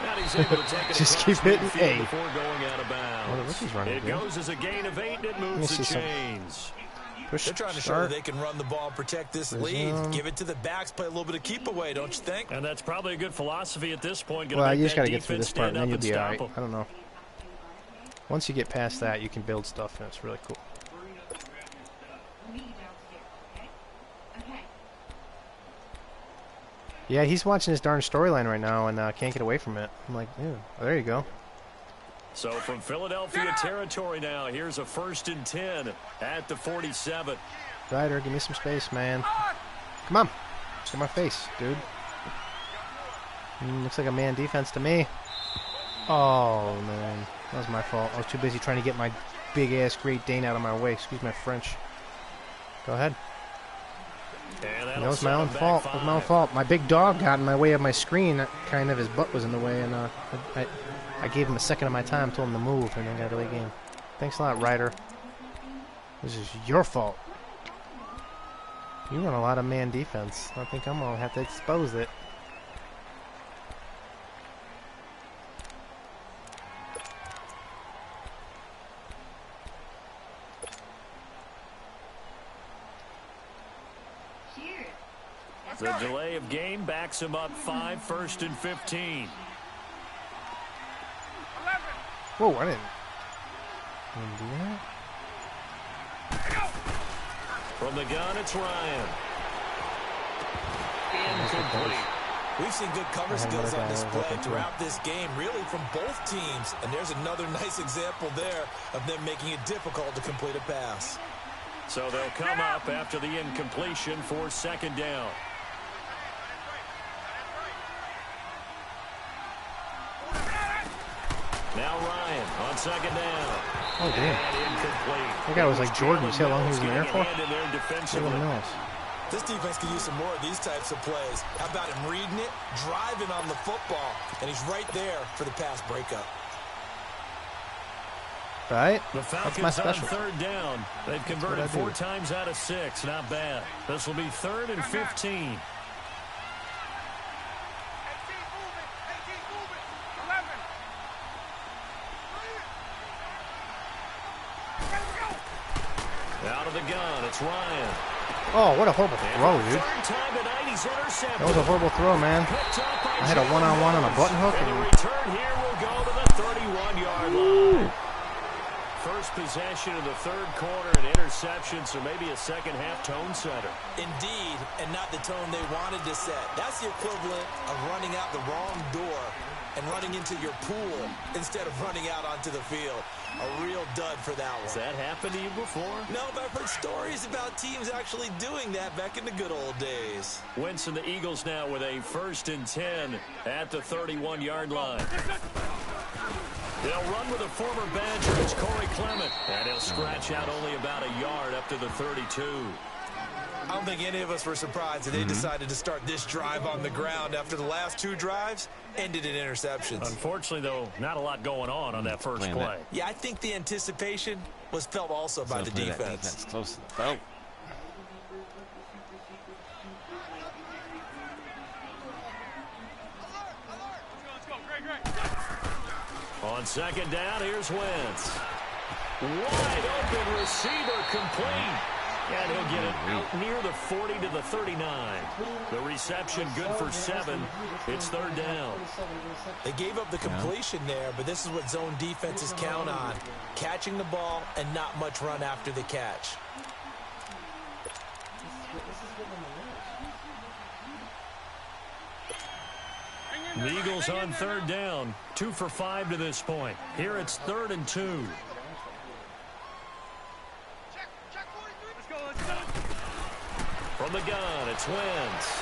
Now he's able to take it just keep hitting A before going out of bounds. It goes as a gain of 8 and it moves the chains. They're trying to show that they can run the ball and protect this lead. Give it to the backs, play a little bit of keep away, don't you think? And that's probably a good philosophy at this point. Well, you just got to get through this part, and then you'll be all right. I don't know. Once you get past that, you can build stuff, and it's really cool. Yeah, he's watching this darn storyline right now and can't get away from it. I'm like, dude, oh, there you go. So from Philadelphia territory now, here's a 1st and 10 at the 47. Ryder, give me some space, man. Come on. Get my face, dude. Looks like a man defense to me. Oh, man. That was my fault. I was too busy trying to get my big-ass Great Dane out of my way. Excuse my French. Go ahead. That was my own fault. It was my own fault. My big dog got in my way of my screen. Kind of his butt was in the way, and I gave him a second of my time, told him to move, and then got a late game. Thanks a lot, Ryder. This is your fault. You run a lot of man defense. I think I'm going to have to expose it. The delay of game backs him up 5, 1st and 15. Whoa, I didn't do that. From the gun, it's Ryan. Incomplete. We've seen good cover skills on display throughout this game, really from both teams. And there's another nice example there of them making it difficult to complete a pass. So they'll come up after the incompletion for 2nd down. Now Ryan on 2nd down. Oh, damn. Incomplete. That guy was like Jordan. You see how long he was in the air for? This defense can use some more of these types of plays. How about him reading it, driving on the football, and he's right there for the pass breakup. Right? The Falcons on 3rd down. They've converted 4 times out of 6. Not bad. This will be 3rd and 15. Out of the gun, it's Ryan. Oh, what a horrible throw, dude. That was a horrible throw, man. I had a one-on-one on a button hook. And the return here will go to the 31-yard line. First possession of the 3rd quarter, an interception, so maybe a second-half tone setter. Indeed, and not the tone they wanted to set. That's the equivalent of running out the wrong door and running into your pool instead of running out onto the field. A real dud for that one. Has that happened to you before? No, but I've heard stories about teams actually doing that back in the good old days. Wentz and the Eagles now with a 1st and 10 at the 31-yard line. They'll run with a former Badger. It's Corey Clement. And he'll scratch out only about a yard up to the 32. I don't think any of us were surprised that they decided to start this drive on the ground after the last 2 drives ended in interceptions. Unfortunately, though, not a lot going on that first play. Yeah, I think the anticipation was felt also by the defense. Close to the belt. On 2nd down, here's Wentz. Wide open receiver complete. And he'll get it out near the 40 to the 39. The reception good for 7. It's 3rd down. They gave up the completion there, but this is what zone defenses count on. Catching the ball and not much run after the catch. The Eagles on 3rd down. 2 for 5 to this point. Here it's 3rd and 2. From the gun, it's Wentz.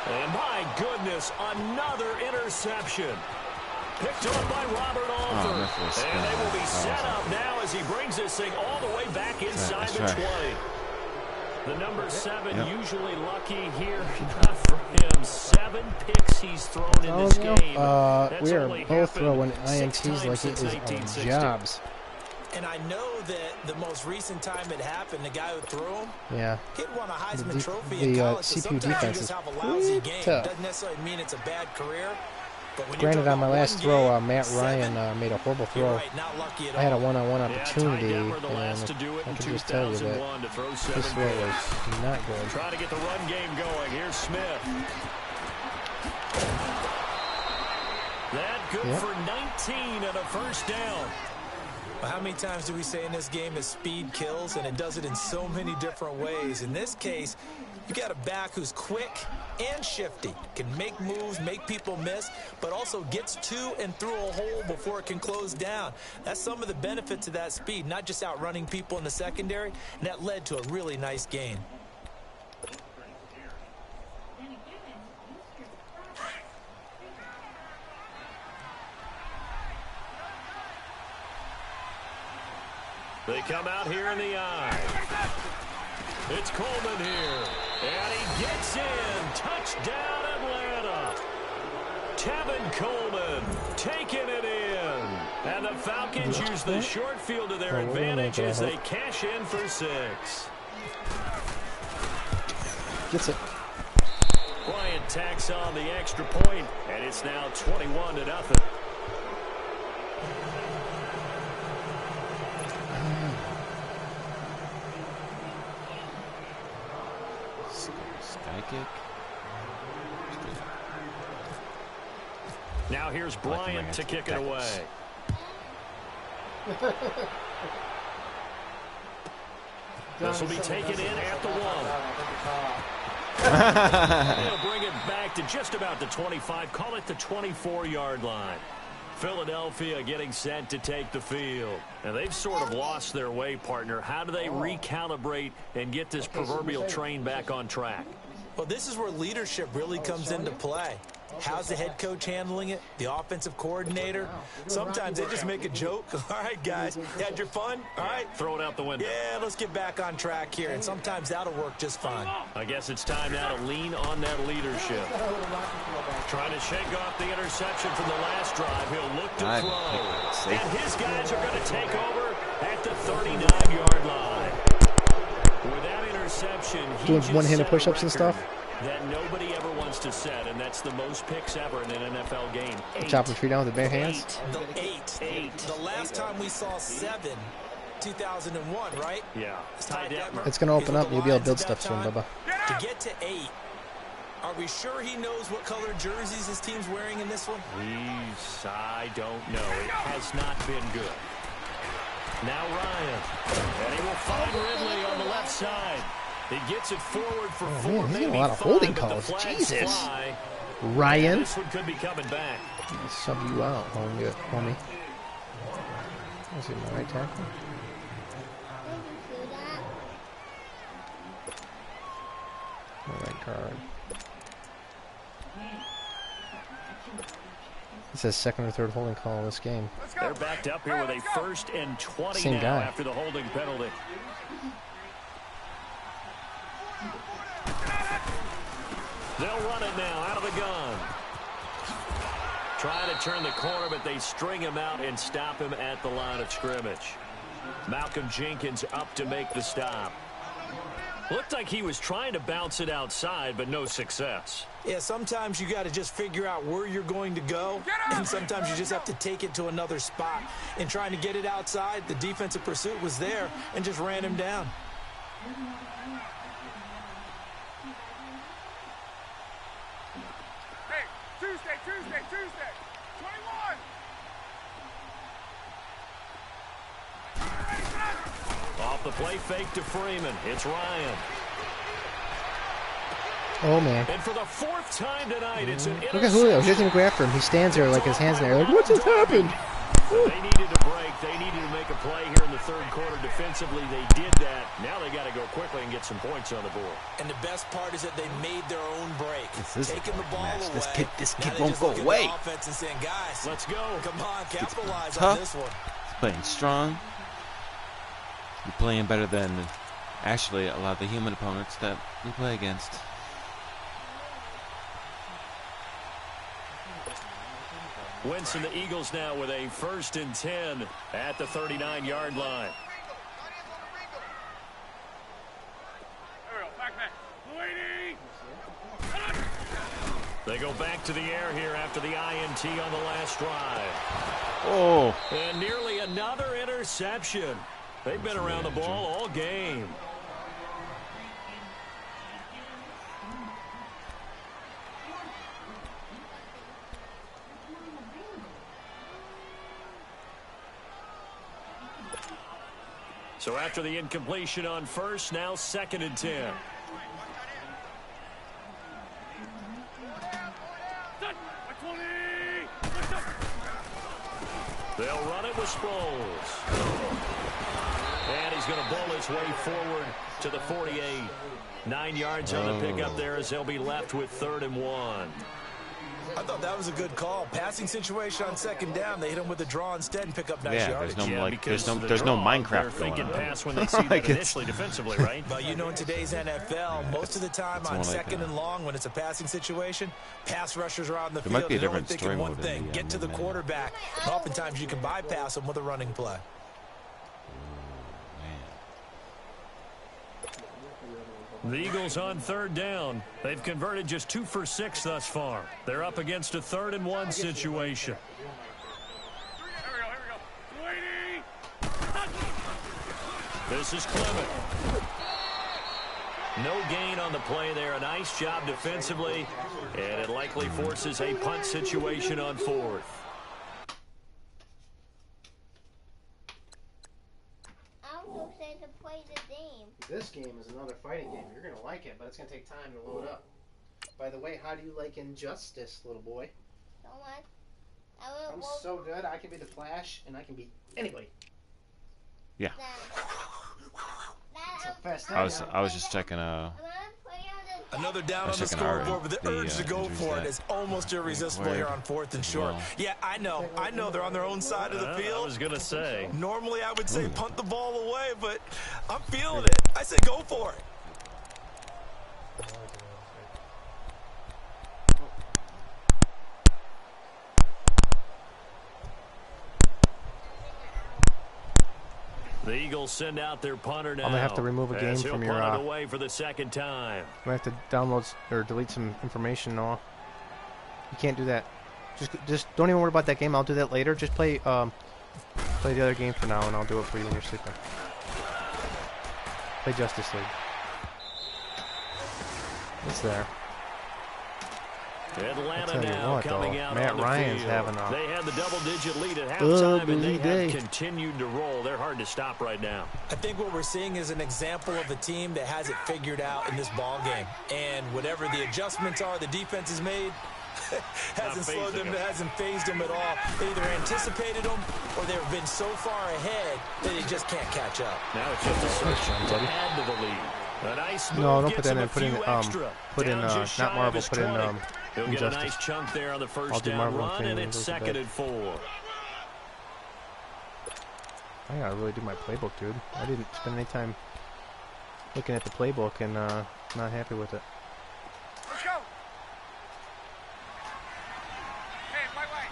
And my goodness, another interception. Picked up by Robert Alford. And they will be set up now as he brings this thing all the way back inside the 20. The number 7 usually lucky here. Not for him. 7 picks he's thrown in this game. We are both throwing INTs like it is our jobs. And I know that the most recent time it happened, the guy who threw him, he won a Heisman Trophy in college. So CPU sometimes you defense just is have a lousy game. tough. Doesn't necessarily mean it's a bad career. But when Granted, on my last throw, game, Matt Ryan made a horrible throw. right, not lucky at I had a all. one-on-one opportunity, and to do it I in can just tell you that 2001 to throw 7 this throw was not good. Trying to get the run game going. Here's Smith. That good for 19 and a 1st down. Well, how many times do we say in this game that speed kills, and it does it in so many different ways? In this case, you got a back who's quick and shifty, can make moves, make people miss, but also gets to and through a hole before it can close down. That's some of the benefits of that speed, not just outrunning people in the secondary, and that led to a really nice gain. They come out here in the eye. It's Coleman here. And he gets in. Touchdown, Atlanta. Tevin Coleman taking it in. And the Falcons use the short field to their advantage as they cash in for 6. Gets it. Bryant tacks on the extra point, and it's now 21-0. Kick. Now here's Bryant to kick it away. This will be taken in at the 1. They'll bring it back to just about the 25. Call it the 24-yard line. Philadelphia getting set to take the field. And they've sort of lost their way, partner. How do they recalibrate and get this proverbial train back on track? Well, this is where leadership really comes into play. How's the head coach handling it? The offensive coordinator? Sometimes they just make a joke. All right, guys, you had your fun? All right. Throw it out the window. Yeah, let's get back on track here. And sometimes that'll work just fine. I guess it's time now to lean on that leadership. Trying to shake off the interception from the last drive. He'll look to throw. And his guys are going to take over at the 39-yard line. With that interception, doing one-handed push-ups and stuff that nobody ever wants to set, and that's the most picks ever in an NFL game. Chop the tree down with the bare hands. Eight. The last time we saw 7, 2001, right? Yeah. It's going to open up and you'll be able to build stuff soon, Bubba. To get to 8, are we sure he knows what color jerseys his team's wearing in this one? I don't know. It has not been good. Now Ryan, and he will find Ridley on the left side. He gets it forward for 4, man, he's maybe getting a lot of 5, holding but the calls. flags Jesus. fly. Ryan. This one could be coming back. I'll sub you out, homie. Is he my right tackle? My right guard. It says second or third holding call in this game. They're backed up here with a 1st and 20 Same now guy. after the holding penalty. They'll run it now out of the gun. Trying to turn the corner, but they string him out and stop him at the line of scrimmage. Malcolm Jenkins up to make the stop. Looked like he was trying to bounce it outside, but no success. Yeah, sometimes you got to just figure out where you're going to go, and sometimes you just have to take it to another spot. In trying to get it outside, the defensive pursuit was there and just ran him down. Hey, Tuesday, 21. Off the play fake to Freeman. It's Ryan. Oh, man. And for the 4th time tonight, it's an Look at Julio. He doesn't even go after him. He stands there like his hands in the air. Like, what just happened? They needed a break. They needed to make a play here in the 3rd quarter defensively. They did that. Now they got to go quickly and get some points on the board. And the best part is that they made their own break. Taking the ball match. away. This Now kid they won't just go look at away. the offense and saying, guys, Let's go. come on, capitalize tough. on this one. He's playing strong. He's playing better than actually a lot of the human opponents that we play against. Wentz and the Eagles now with a 1st and 10 at the 39-yard line. They go back to the air here after the INT on the last drive. Oh. And nearly another interception. They've been around the ball all game. So after the incompletion on first, now 2nd and 10. They'll run it with Sproles. And he's going to bowl his way forward to the 48. 9 yards on the pickup there as they'll be left with 3rd and 1. I thought that was a good call. Passing situation on 2nd down. They hit him with a draw instead and pick up nice yardage. There's no Minecraft they're thinking pass when they see that initially defensively, right? But you know, in today's NFL, most of the time on 2nd and long, when it's a passing situation, pass rushers are out in the field. They're only thinking one thing: get to the quarterback. And oftentimes you can bypass them with a running play. The Eagles on 3rd down. They've converted just 2 for 6 thus far. They're up against a 3rd and 1 situation. This is Clement. No gain on the play there. A nice job defensively, and it likely forces a punt situation on 4th. This game is another fighting game. You're going to like it, but it's going to take time to load up. By the way, how do you like Injustice, little boy? So much. I'm so good. I can be the Flash, and I can be anybody. Yeah. So I was just checking. Another down on the scoreboard, but the urge to go for it is almost irresistible here on 4th and short. Yeah, I know. They're on their own side of the field. I was going to say. Normally I would say punt the ball away, but I'm feeling it. I said go for it. The Eagles send out their punter now. I'm going to have to remove a game from your... away for the 2nd time. I'm going to have to download or delete some information, Noah. You can't do that. Just don't even worry about that game. I'll do that later. Just play the other game for now, and I'll do it for you when you're sleeping. Play Justice League. It's there. Atlanta now coming out Matt on the Ryan's field. having a They had the double-digit lead at halftime, and they day. have continued to roll. They're hard to stop right now. I think what we're seeing is an example of a team that has it figured out in this ball game. And whatever the adjustments are the defense has made, hasn't slowed them, hasn't phased them at all. They either anticipated them or they've been so far ahead that they just can't catch up. Now it's just a search to add to the lead. A nice move. No, don't put that in. Put in not Marvel. Put in He'll get Injustice. a nice chunk there on the I'll first do down Marvel run, and it's Infinity. 2nd and 4. I gotta really do my playbook, dude. I didn't spend any time looking at the playbook and not happy with it. Let's go. Hey, wait.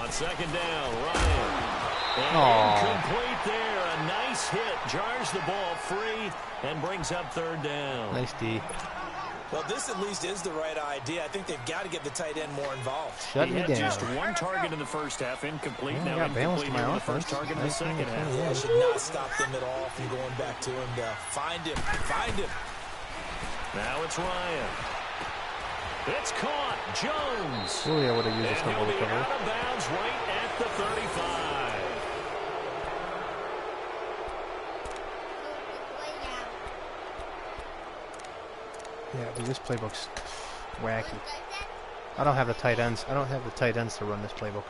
On 2nd down, Ryan. And incomplete there. A nice hit. Jars the ball free and brings up 3rd down. Nice D. Well, this at least is the right idea. I think they've got to get the tight end more involved. Shut He me had down. just 1 target in the first half. Incomplete. Well, Now got balance incomplete to my here with the offense. first target in the second half. That should not stop them at all from going back to him to find him. Now it's Ryan. It's caught. Jones. Really, I would have used this And double he'll be recovery. out of bounds right at the 35. Yeah, dude, this playbook's wacky. I don't have the tight ends. I don't have the tight ends to run this playbook.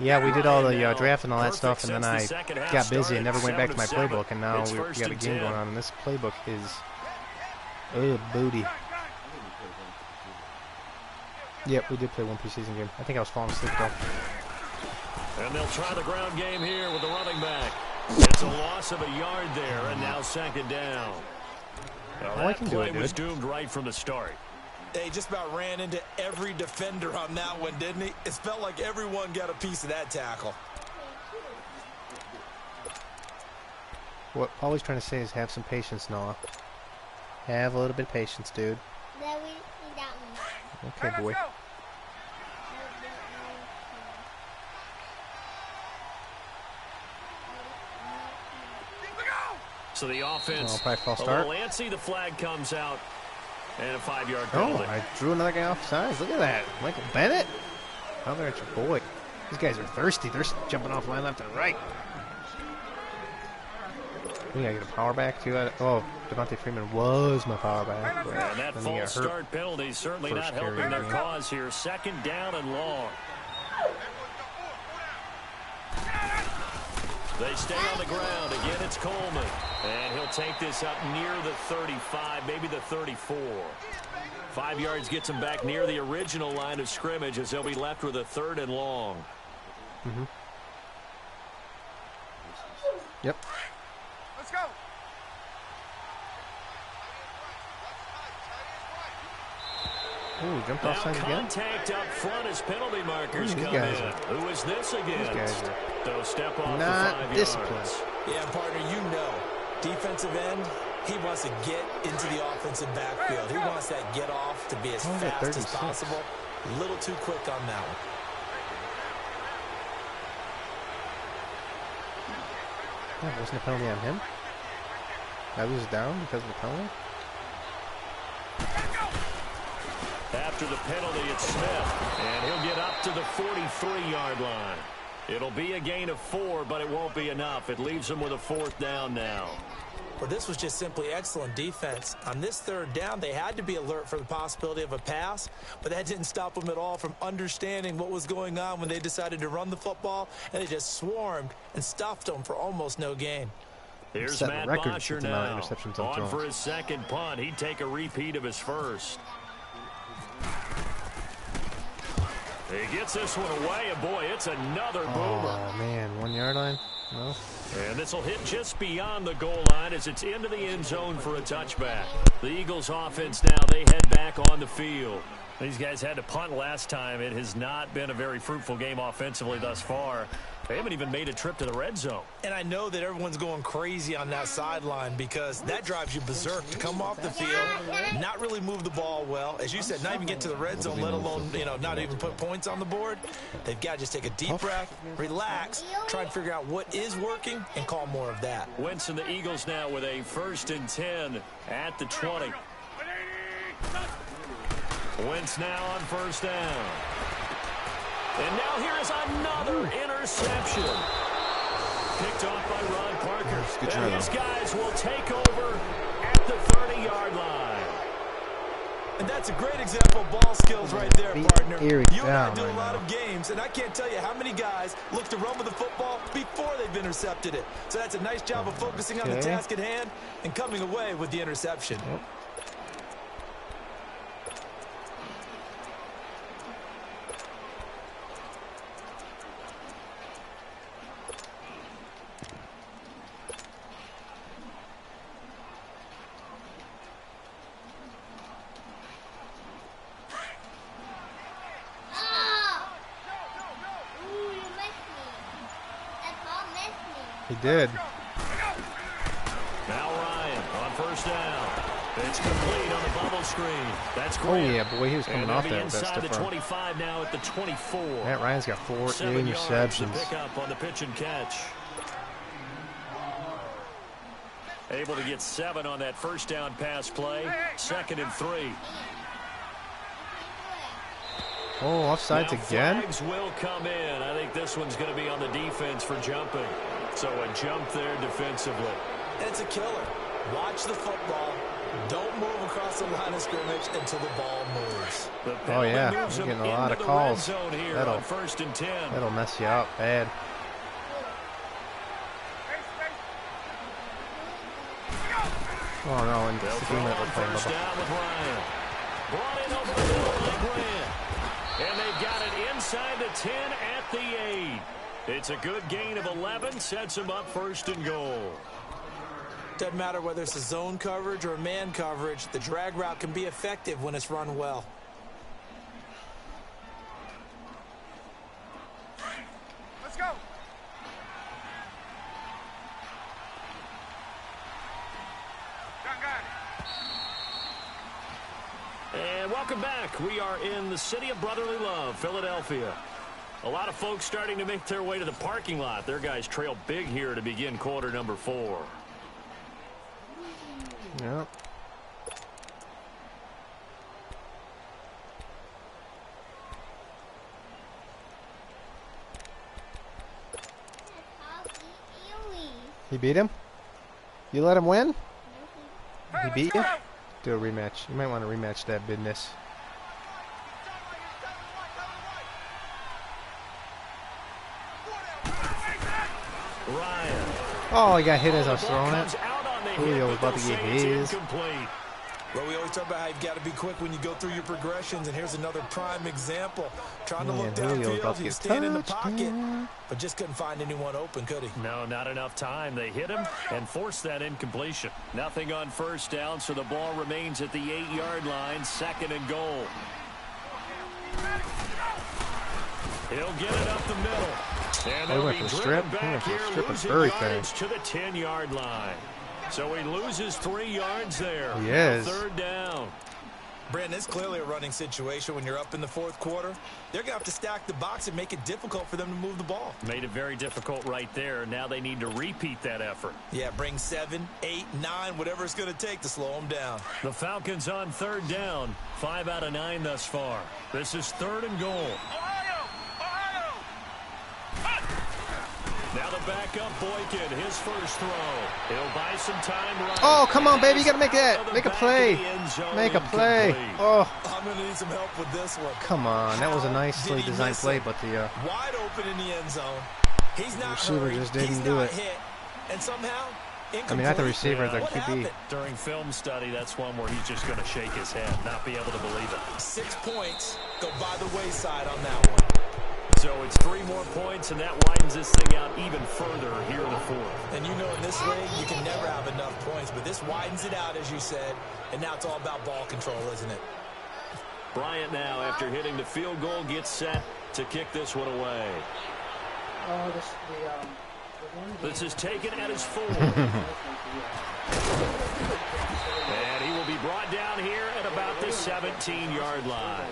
Yeah, we did all the draft and all that stuff, and then I got busy and never went back to my playbook, and now we got a game going on, and this playbook is booty. Yep, we did play one preseason game. I think I was falling asleep though. And they'll try the ground game here with the running back. It's a loss of a yard there, and now 2nd down. Well, I that can do play it, was dude. doomed right from the start. They just about ran into every defender on that one, didn't he? It felt like everyone got a piece of that tackle. What Paulie's trying to say is have some patience, Noah. Have a little bit of patience, dude. Okay, boy. So the offense, probably false a start. little antsy. The flag comes out, and a 5-yard Oh, penalty. I drew another guy off sides. Look at that. Michael Bennett. How about your boy? These guys are thirsty. They're jumping off line left and right. We gotta get a power back too. Oh, Devontae Freeman was my power back. And that false start penalty is certainly not helping their cause here. 2nd down and long. They stay on the ground. Again, it's Coleman. And he'll take this up near the 35, maybe the 34. 5 yards gets him back near the original line of scrimmage as they'll be left with a 3rd and long. Yep. Let's go. Ooh, jumped Now off sides again. contact up front as penalty markers come guys in. Who is this against? guys are They'll step off not the 5 disciplined. yards. Yeah, partner, you know, defensive end, he wants to get into the offensive backfield. He wants that get off to be as How is it fast as 36? possible. A little too quick on that one. Yeah, wasn't a penalty on him. I was down because of the penalty. After the penalty, it's Smith, and he'll get up to the 43-yard line. It'll be a gain of 4, but it won't be enough. It leaves them with a 4th down now. Well, this was just simply excellent defense. On this 3rd down, they had to be alert for the possibility of a pass, but that didn't stop them at all from understanding what was going on when they decided to run the football, and they just swarmed and stuffed them for almost no gain. Here's Setting Matt records Bosher with the amount now. of interceptions on On Jones. for his 2nd punt. He'd take a repeat of his first. He gets this one away, and boy, it's another boomer. Oh, man. 1 yard line? No. And this will hit just beyond the goal line as it's into the end zone for a touchback. The Eagles offense now, they head back on the field. These guys had to punt last time. It has not been a very fruitful game offensively thus far. They haven't even made a trip to the red zone. And I know that everyone's going crazy on that sideline because that drives you berserk to come off the field, not really move the ball well. As you said, not even get to the red zone, let alone, not even put points on the board. They've got to just take a deep breath, relax, try and figure out what is working, and call more of that. Wentz and the Eagles now with a 1st and 10 at the 20. Wentz now on 1st down. And now here is another interception. Picked off by Ron Parker. Good try, and his though. guys will take over at the 30-yard line. And that's a great example of ball skills right there, partner. You and I down do a right lot now. of games, and I can't tell you how many guys look to run with the football before they've intercepted it. So that's a nice job of focusing on the Okay. task at hand and coming away with the interception. Yep. He did. Now Ryan on 1st down. It's complete on the bubble screen. That's Oh, great. yeah, boy, he was coming And off they'll be there with that inside the stiff arm. 25 now at the 24. Matt Ryan's got 4 7 yards to interceptions. pick up on the pitch and catch. Able to get 7 on that 1st down pass play. 2nd and 3. Oh, offsides Now again? flags will come in. I think this one's going to be on the defense for jumping. So a jump there defensively. And it's a killer. Watch the football. Don't move across the line of scrimmage until the ball moves. The Oh, penalty yeah. moves We're them getting a lot into of the red calls. zone here That'll- on 1st and 10. That'll mess you up bad. Oh, no, and They'll it's the throw game that on we're playing. 1st Bubba. down with Ryan. Brought in over the middle by Grant. And they've got it inside the 10 at the 8. It's a good gain of 11. Sets them up 1st and goal. Doesn't matter whether it's a zone coverage or a man coverage, the drag route can be effective when it's run well. Let's go. And welcome back. We are in the city of brotherly love, Philadelphia. A lot of folks starting to make their way to the parking lot. Their guys trail big here to begin quarter number 4. Yep. He beat him? You let him win? He beat you? Do a rematch. You might want to rematch that business. Ryan. Oh, he got hit as I was throwing it. Julio was about to get his. Well, we always talk about how you've got to be quick when you go through your progressions, and here's another prime example. Trying to look downfield, he's standing in the pocket, but just couldn't find anyone open, could he? No, not enough time. They hit him and forced that incompletion. Nothing on first down, so the ball remains at the 8-yard line, 2nd and goal. He'll get it up the middle. And he went for the strip. He went for the strip and very fast. To the 10-yard line. So he loses 3 yards there. He is. 3rd down. Brandon, it's clearly a running situation when you're up in the 4th quarter. They're going to have to stack the box and make it difficult for them to move the ball. Made it very difficult right there. Now they need to repeat that effort. Yeah, bring 7, 8, 9, whatever it's going to take to slow them down. The Falcons on 3rd down. 5 out of 9 thus far. This is 3rd and goal. Now the backup Boykin, his first throw. He'll buy some time right. Oh, come on, baby. You got to make that. Make a play. Make a play. Oh. I'm going to need some help with this one. Come on. That was a nicely designed play, but the wide open in the end zone. He's not receiver hurried. just didn't He's do not it. hit. And somehow, I mean, not the receiver, the What QB. happened? During film study, that's one where he's just going to shake his head, not be able to believe it. 6 points go by the wayside on that one. So it's 3 more points, and that widens this thing out even further here in the 4th. And you know in this league, you can never have enough points, but this widens it out, as you said, and now it's all about ball control, isn't it? Bryant now, after hitting the field goal, gets set to kick this one away. This is taken at his 4. And he will be brought down here at about the 17-yard line.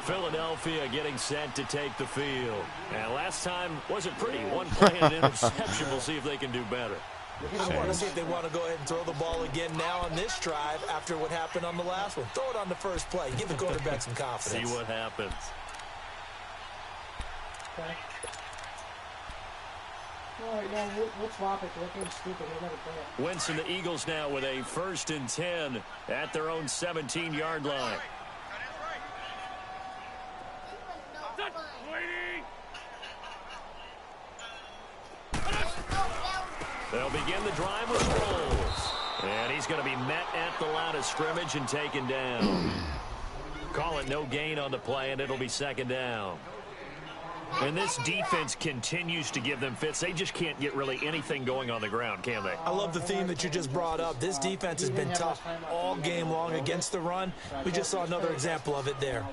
Philadelphia getting set to take the field. And last time wasn't pretty. One play and an interception. We'll see if they can do better. I want to see if they want to go ahead and throw the ball again now on this drive after what happened on the last one. Throw it on the first play. Give the quarterback some confidence. See what happens. Okay. All right, now we'll swap it. We're getting stupid. We'll never play it. Wentz and the Eagles now with a 1st and 10 at their own 17-yard line. They'll begin the drive with Sproles. And he's going to be met at the line of scrimmage and taken down. Call it no gain on the play, and it'll be 2nd down. And this defense continues to give them fits. They just can't get really anything going on the ground, can they? I love the theme that you just brought up. This defense has been tough all game long against the run. We just saw another example of it there.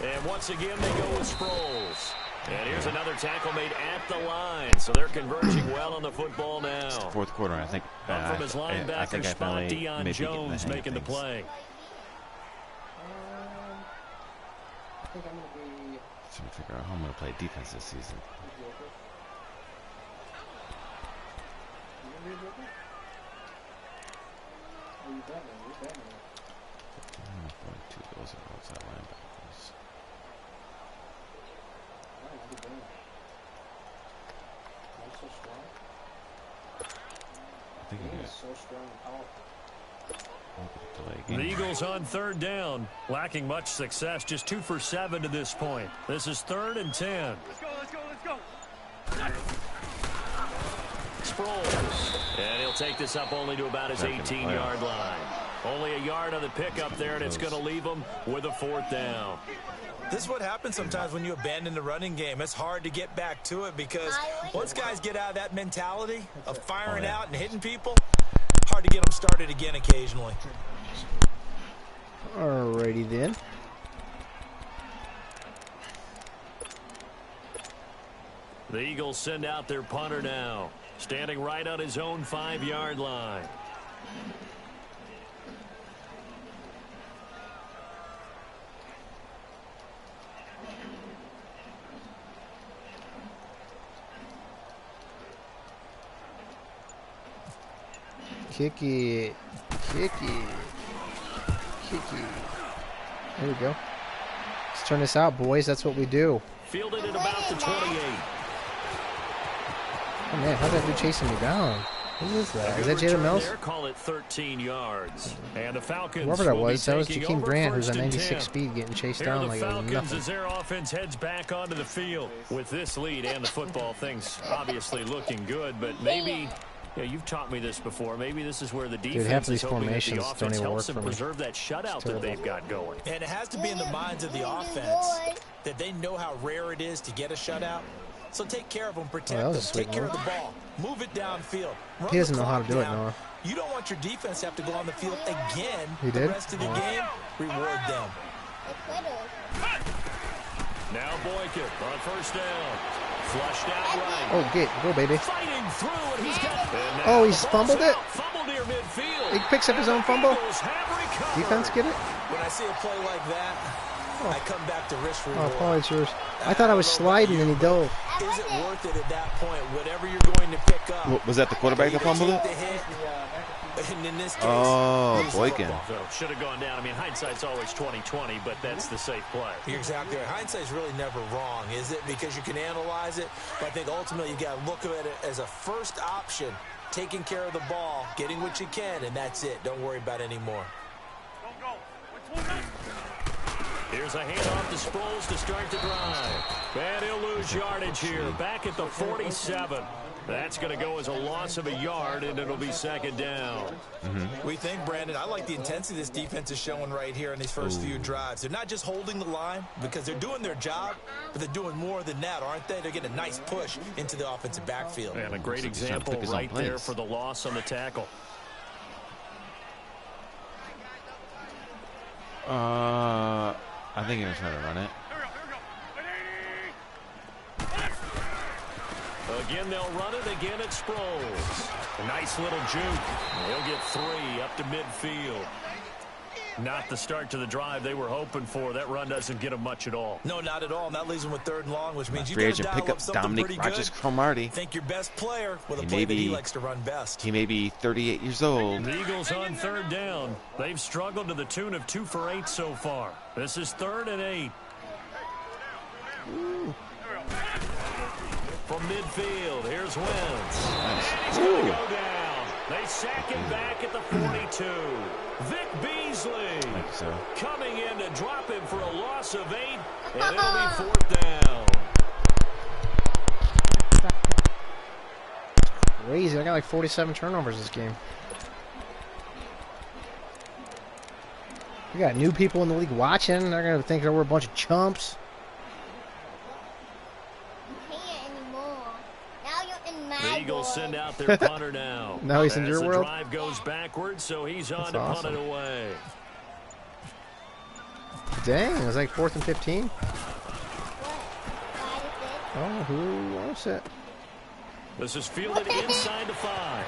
And once again, they go with Sproles. And here's another tackle made at the line. So they're converging well on the football now. 4th quarter, I think. Up from his linebacker spot, Deion Jones making the play. I think I'm going to be... Trying to figure out how I'm going to play defense this season. Those are outside linebackers. I think he is so strong and powerful. The Eagles on 3rd down, lacking much success, just 2 for 7 to this point. This is 3rd and 10. Let's go. Sproles, and he'll take this up only to about his 18-yard line. Only a yard on the pickup there, and it's going to leave them with a 4th down. This is what happens sometimes when you abandon the running game. It's hard to get back to it because once guys get out of that mentality of firing out and hitting people, hard to get them started again occasionally. Alrighty then. The Eagles send out their punter now, standing right on his own 5-yard line. Kick it. Kick it. Kick it. There we go. Let's turn this out, boys. That's what we do. Fielded at about the 28. Oh, man. How's that dude chasing me down? Who is that? Is that Jalen Mills? There, call it 13 yards. And the Falcons Whoever that was Jakeem Grant, who's at 96 speed, getting chased down like Falcons nothing. as their offense heads back onto the field. With this lead and the football, things obviously looking good, but maybe... Yeah, you've taught me this before. Maybe this is where the defense is hoping that the offense helps them preserve that shutout that they've got going. And it has to be in the minds of the offense that they know how rare it is to get a shutout. So take care of them, protect them, take care of the ball, move it downfield. He doesn't know how to do it, Noah. You don't want your defense to have to go on the field again the rest of the game. Reward them. Now Boykin on first down. Flushed out right. Oh, go, baby. Fighting through, and he's got... Oh, he's fumbled it. Fumbled near midfield. He picks up his own fumble. Defense get it? When I see a play like that, I come back to risk reward. Oh, Paul, it's yours. I thought I was sliding and he dove. Is it worth it at that point? Whatever you're going to pick up. Was that the quarterback that fumbled it? And in this case, Boykin. So should have gone down. I mean, hindsight's always 20/20, but that's the safe play. You're exactly right. Hindsight's really never wrong, is it? Because you can analyze it, but I think ultimately you got to look at it as a first option, taking care of the ball, getting what you can, and that's it. Don't worry about any more. Here's a handoff to Sproles to start the drive. And he'll lose yardage here. Back at the 47. That's going to go as a loss of a yard, and it'll be second down. We think, Brandon, I like the intensity this defense is showing right here in these first few drives. They're not just holding the line because they're doing their job, but they're doing more than that, aren't they? They're getting a nice push into the offensive backfield. And a great example right there for the loss on the tackle. I think he was trying to run it. Again, they'll run it. Again, it's Sproles. A nice little juke. He'll get 3 up to midfield. Not the start to the drive they were hoping for. That run doesn't get them much at all. No, not at all. And that leaves them with 3rd and long, which means you free got to agent dial pickup up something Dominic pretty Rogers good. Cromartie. Think your best player with a play that he likes to run best. He may be 38 years old. The Eagles on 3rd down. They've struggled to the tune of 2 for 8 so far. This is 3rd and 8. Ooh. From midfield, here's Wentz. Nice. And he's going to go down. They sack him back at the 42. Vic Beasley coming in to drop him for a loss of 8, and it'll be 4th down. Crazy. I got like 47 turnovers this game. We got new people in the league watching. They're going to think that we're a bunch of chumps. The Eagles send out their punter now. Now he's in your world. The drive goes backwards, so he's on to punt it away. Dang, it was like 4th and 15. Oh, who wants it? This is fielded inside the 5.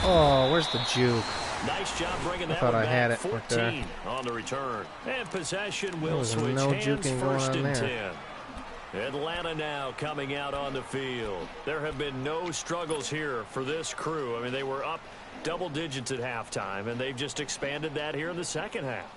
Oh, where's the juke? Nice job bringing that one back. I had it 14 on the return. And possession will switch no hands. juking going 1st on and there. 10. Atlanta now coming out on the field. There have been no struggles here for this crew. I mean, they were up double digits at halftime, and they've just expanded that here in the second half.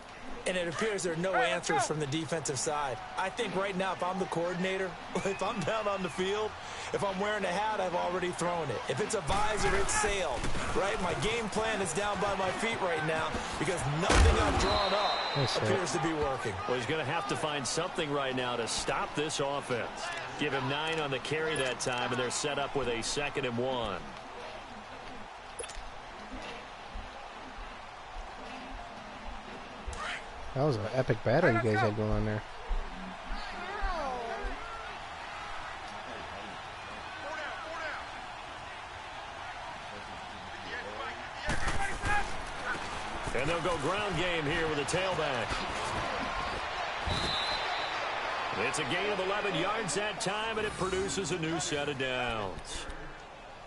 And it appears there are no answers from the defensive side. I think right now, if I'm the coordinator, if I'm down on the field, if I'm wearing a hat, I've already thrown it. If it's a visor, it's sailed, right? My game plan is down by my feet right now because nothing I've drawn up appears to be working. Well, he's going to have to find something right now to stop this offense. Give him 9 on the carry that time, and they're set up with a 2nd and 1. That was an epic battle you guys had going on there. And they'll go ground game here with a tailback. It's a gain of 11 yards that time, and it produces a new set of downs.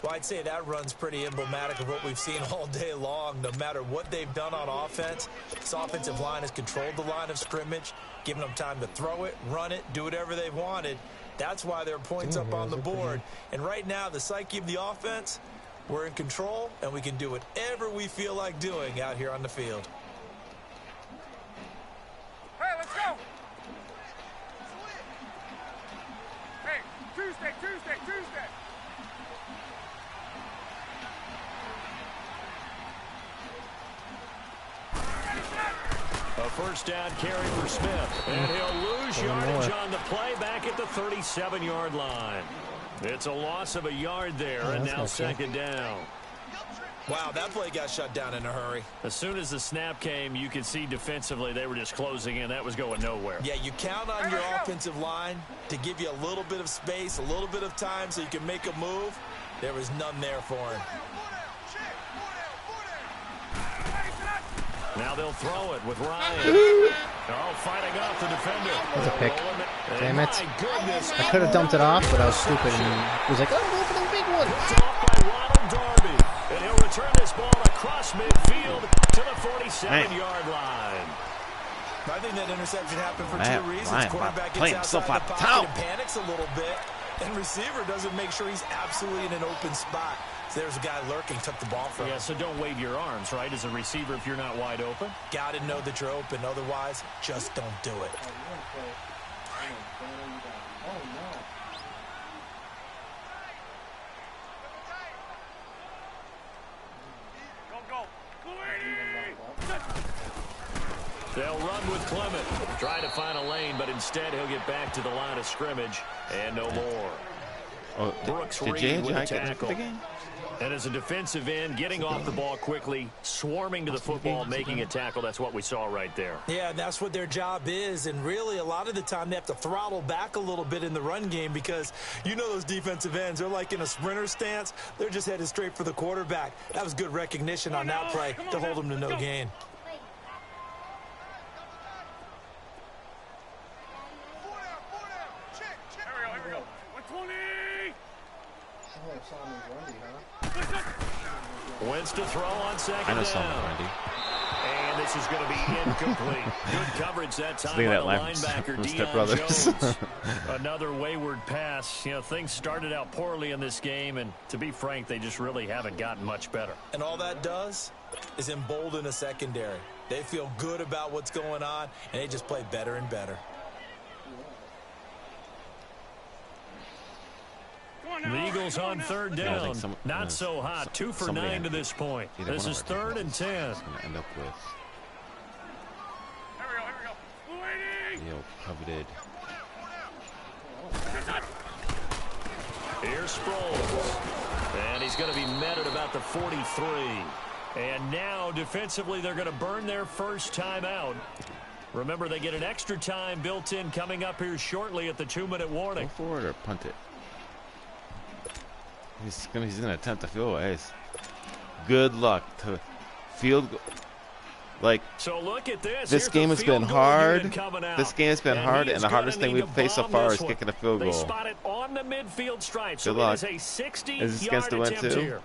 Well, I'd say that run's pretty emblematic of what we've seen all day long. No matter what they've done on offense, this offensive line has controlled the line of scrimmage, given them time to throw it, run it, do whatever they've wanted. That's why there are points up on the board. And right now, the psyche of the offense, we're in control, and we can do whatever we feel like doing out here on the field. Hey, let's go! Hey, Tuesday! A first down carry for Smith. And he'll lose yardage on the play back at the 37-yard line. It's a loss of a yard there, and now second down. Wow, that play got shut down in a hurry. As soon as the snap came, you could see defensively they were just closing in. That was going nowhere. Yeah, you count on your offensive line to give you a little bit of space, a little bit of time so you can make a move. There was none there for him. Now they'll throw it with Ryan. Fighting off the defender. That's a pick. Damn it. My goodness. I could have dumped it off, but I was stupid and was like, oh, go for the big one. It's off by Ronald Darby. And he'll return this ball across midfield to the 47-yard line. I think that interception happened for two reasons. Quarterback gets outside the pocket and panics a little bit. And receiver doesn't make sure he's absolutely in an open spot. So there's a guy lurking, took the ball from him. Yeah, so don't wave your arms, right, as a receiver if you're not wide open. Got to know that you're open. Otherwise, just don't do it. They'll run with Clement. Try to find a lane, but instead he'll get back to the line of scrimmage and no more. Oh, Brooks Reed with a tackle. And as a defensive end, getting off the ball quickly, swarming to the football, making a tackle, that's what we saw right there. Yeah, that's what their job is. And really, a lot of the time, they have to throttle back a little bit in the run game because you know those defensive ends, they're like in a sprinter stance. They're just headed straight for the quarterback. That was good recognition on that play to hold them to no gain. Here we go. 120! Wentz to throw on second down. I know something, Randy. And this is going to be incomplete. Good coverage that time by the linebacker, Step Deion Brothers. Jones. Another wayward pass. You know, things started out poorly in this game, and to be frank, they just really haven't gotten much better. And all that does is embolden a secondary. They feel good about what's going on, and they just play better and better. The Eagles on third down. Not so hot. 2 for 9 to this point. This is 3rd and 10. It's going to end up with coveted. Here's Sproles. And he's going to be met at about the 43. And now, defensively, they're going to burn their first time out. Remember, they get an extra time built in coming up here shortly at the 2-minute warning. Go for it or punt it. He's gonna attempt a field goal. Good luck to field goal. Like, so look at this. This game has been hard. This game has been hard, and the hardest thing we've faced so far is kicking a field goal. They spot it on the midfield stripe. Good luck. It is a Is this against 60-yard the win attempt too? here.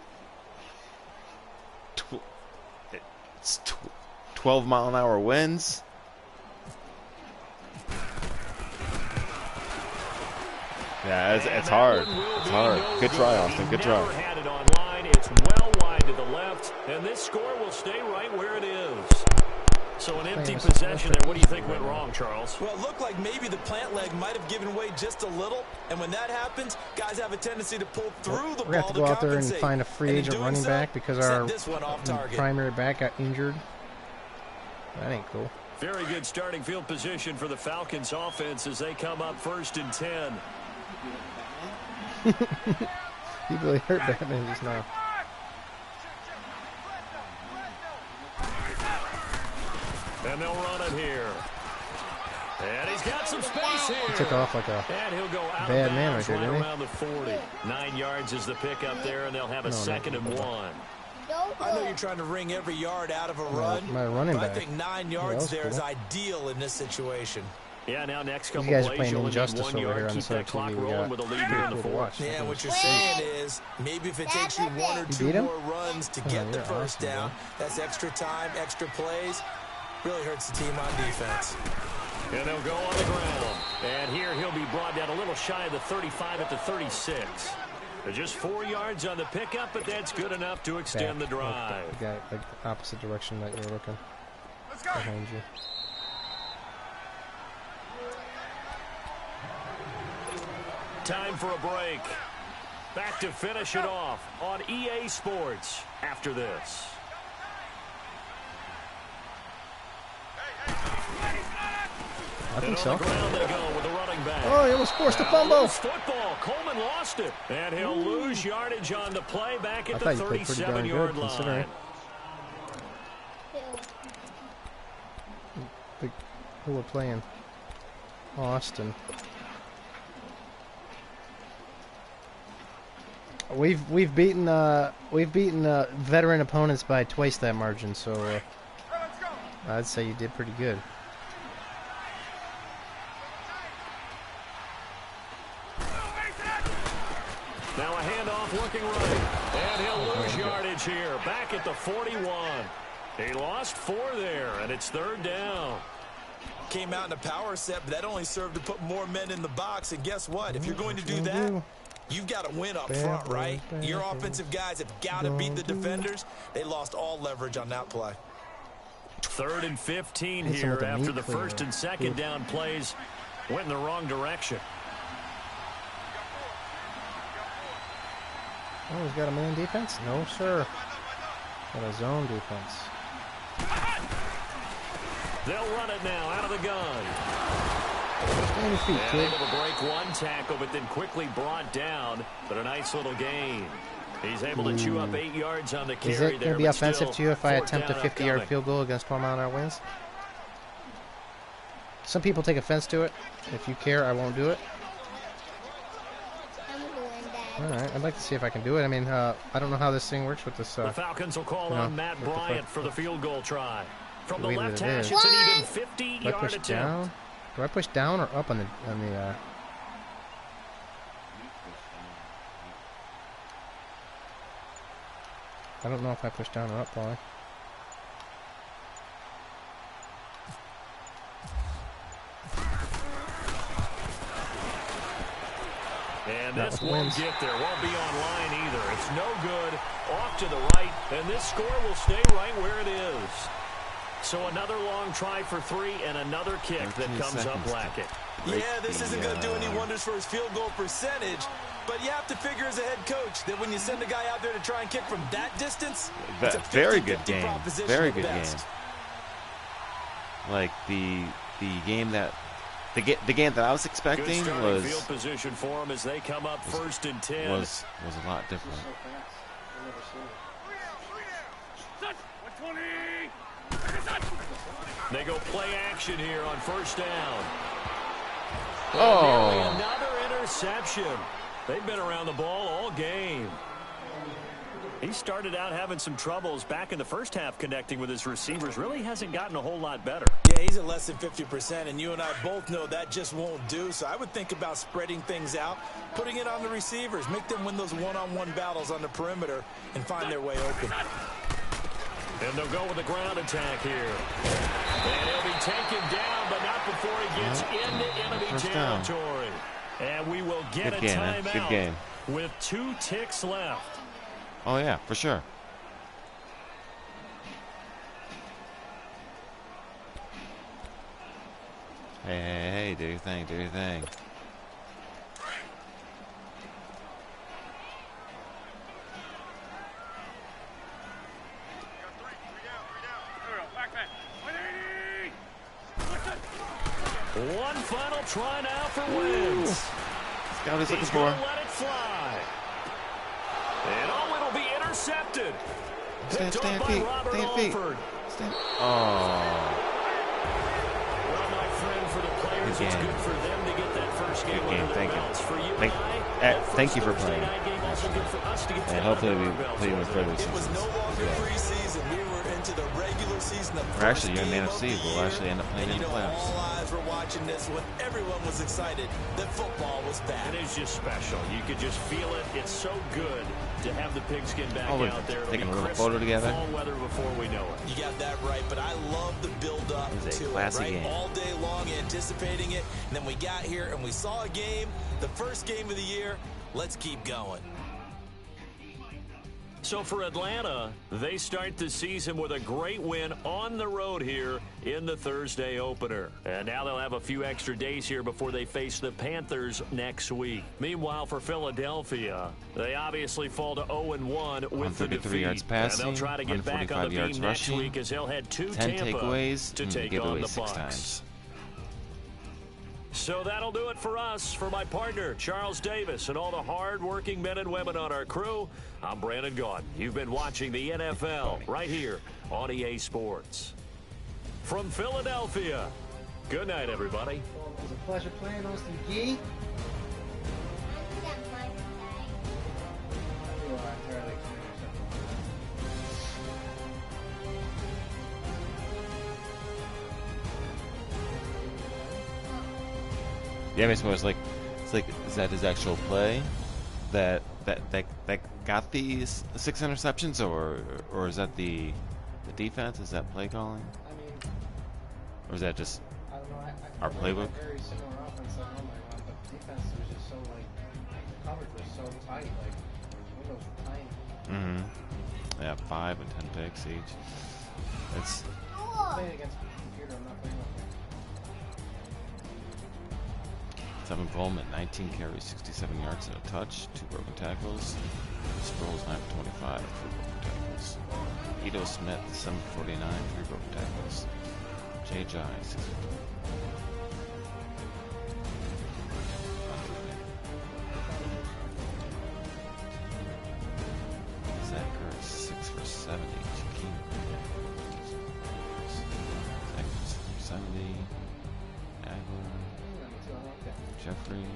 It's 12-mile-an-hour winds. Yeah, it's hard. It's hard. Good try, Austin. Good try. Had it online. It's well wide to the left, and this score will stay right where it is. So an empty possession there. What do you think went wrong, Charles? Well, it looked like maybe the plant leg might have given way just a little, and when that happens, guys have a tendency to pull through the ball to compensate. We're going to have to go out there and find a free agent running back because our primary back got injured. That ain't cool. Very good starting field position for the Falcons offense as they come up 1st and 10. He really hurt Batman just now. And they'll run it here. And he's got some space here. He took off like a and he'll go out bad man right there, didn't he? Around the 40. 9 yards is the pickup there, and they'll have a 2nd and 1. I know you're trying to wring every yard out of a run, my running but back. I think 9 yards there is ideal in this situation. Yeah, now next couple You guys are plays, playing you'll need Injustice 1 over yard. here on Keep the that clock rolling with a lead here in the fourth. Yeah, what you're saying is maybe if it takes you 1 or 2 more runs to get the first down, that's extra time, extra plays. Really hurts the team on defense. And they'll go on the ground. And here he'll be brought down a little shy of the 35 at the 36. Just 4 yards on the pickup, but that's good enough to extend the drive. The guy, like the opposite direction that you're looking. Let's go. Behind you. Time for a break. Back to finish it off on EA Sports after this. I think so. They go with the running back. Oh, he was forced to fumble. Football. Coleman lost it. And he'll lose yardage on the play back at the 37-yard line. Who we're playing? Austin. We've beaten veteran opponents by twice that margin, so I'd say you did pretty good. Now a handoff looking right. And he'll lose yardage here. Back at the 41. He lost 4 there, and it's 3rd down. Came out in a power set, but that only served to put more men in the box. And guess what? If you're going to do that, you've got to win up front, right? Your offensive guys have got to beat the defenders. They lost all leverage on that play. 3rd and 15 here after the 1st and 2nd down plays went in the wrong direction. Oh, he's got a man defense? No, sir. Got a zone defense. They'll run it now out of the gun. Stand your feet, kid. Able to break 1 tackle, but then quickly brought down. But a nice little gain. He's able to chew up 8 yards on the carry. Is it going to be offensive to you if I attempt a 50-yard upcoming. field goal against 12-mile-an-hour winds? Some people take offense to it. If you care, I won't do it. All right, I'd like to see if I can do it. I mean, I don't know how this thing works with this. The Falcons will call on Matt Bryant for the field goal try. From the left hash, it's an even 50-yard attempt. Down? Do I push down or up on the I don't know if I push down or up, Paulie. And this won't get there. Won't be online either. It's no good. Off to the right. And this score will stay right where it is. So another long try for 3 and another kick that comes up lacking. Yeah, this isn't going to do any wonders for his field goal percentage. But you have to figure as a head coach that when you send a guy out there to try and kick from that distance, it's a 50-50 very good game. Very good game. Like the game that the game that I was expecting was field position for him as they come up 1st and 10. Was a lot different. They go play action here on 1st down. Oh, nearly another interception. They've been around the ball all game. He started out having some troubles back in the first half connecting with his receivers. Really hasn't gotten a whole lot better. Yeah, he's at less than 50%, and you and I both know that just won't do. So I would think about spreading things out, putting it on the receivers, make them win those one-on-one battles on the perimeter, and find their way open. And they'll go with the ground attack here. And he'll be taken down, but not before he gets into enemy territory. And we will get a timeout. Good game. With 2 ticks left. Oh, yeah, for sure. Hey, do your thing, do your thing. One final try now for wins. Scout is looking for. Let it fly. And it'll be intercepted. Stand feet. Stand feet. Oh. Well, my friend, for the players, it's good for them to get that first game under their belts. For you and I, thank you for playing. also good for us to get and hopefully we play even further. It was no longer preseason. We were in into the regular season. We're actually in the NFC. We'll actually end up playing in the playoffs. All eyes were watching this when everyone was excited that football was back. It is just special. You could just feel it. It's so good to have the pigskin back out there. Taking a little photo together. Fall weather before we know it. You got that right, but I love the build-up to it, right? Game. All day long anticipating it, and then we got here and we saw a game, the first game of the year. Let's keep going. So for Atlanta, they start the season with a great win on the road here in the Thursday opener. And now they'll have a few extra days here before they face the Panthers next week. Meanwhile, for Philadelphia, they obviously fall to 0-1 with the defeat. Yards passing, and they'll try to get back on the beam next week as they'll head to 10 Tampa takeaways to take on the Bucs. So that'll do it for us. For my partner, Charles Davis, and all the hard-working men and women on our crew, I'm Brandon Gaudin. You've been watching the NFL right here on EA Sports. From Philadelphia, good night, everybody. Well, it was a pleasure playing on some Gee. Yeah, I mean, it's like, is that his actual play that got these 6 interceptions, or is that the defense? Is that play calling? I mean, or is that just I don't know. our playbook? Very similar offense that one line, but the defense was just so the coverage was so tight, windows were tiny. Mm-hmm. Yeah, 5 and 10 picks each. It's playing against the computer. I'm not playing with it. Tevin Coleman, 19 carries, 67 yards and a touch, 2 broken tackles. Sproles, 9 for 25, 3 broken tackles. Ito Smith, 7 for 49, 3 broken tackles. Jay Jai, 6 for 3. Zach Ertz, 6 for 70. Jakeem Zach Ertz, 70. Agler. Jeffrey,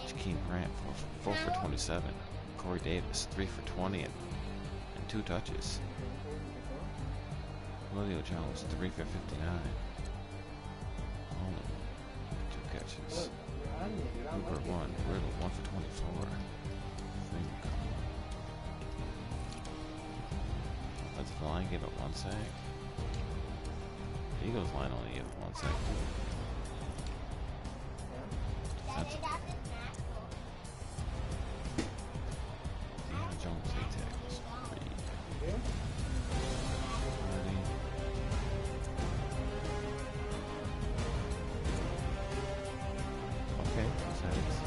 Jakeem Grant, 4 for 27. Corey Davis, 3 for 20 and 2 touches. Julio Jones, 3 for 59. Holland, 2 catches. Cooper, 1. Riddle, 1 for 24. Offensive line gave up 1 sack. Eagles line only gave up 1 sack. That's Deanna Jones, 8 tackles. 3. 30. Okay, sacks.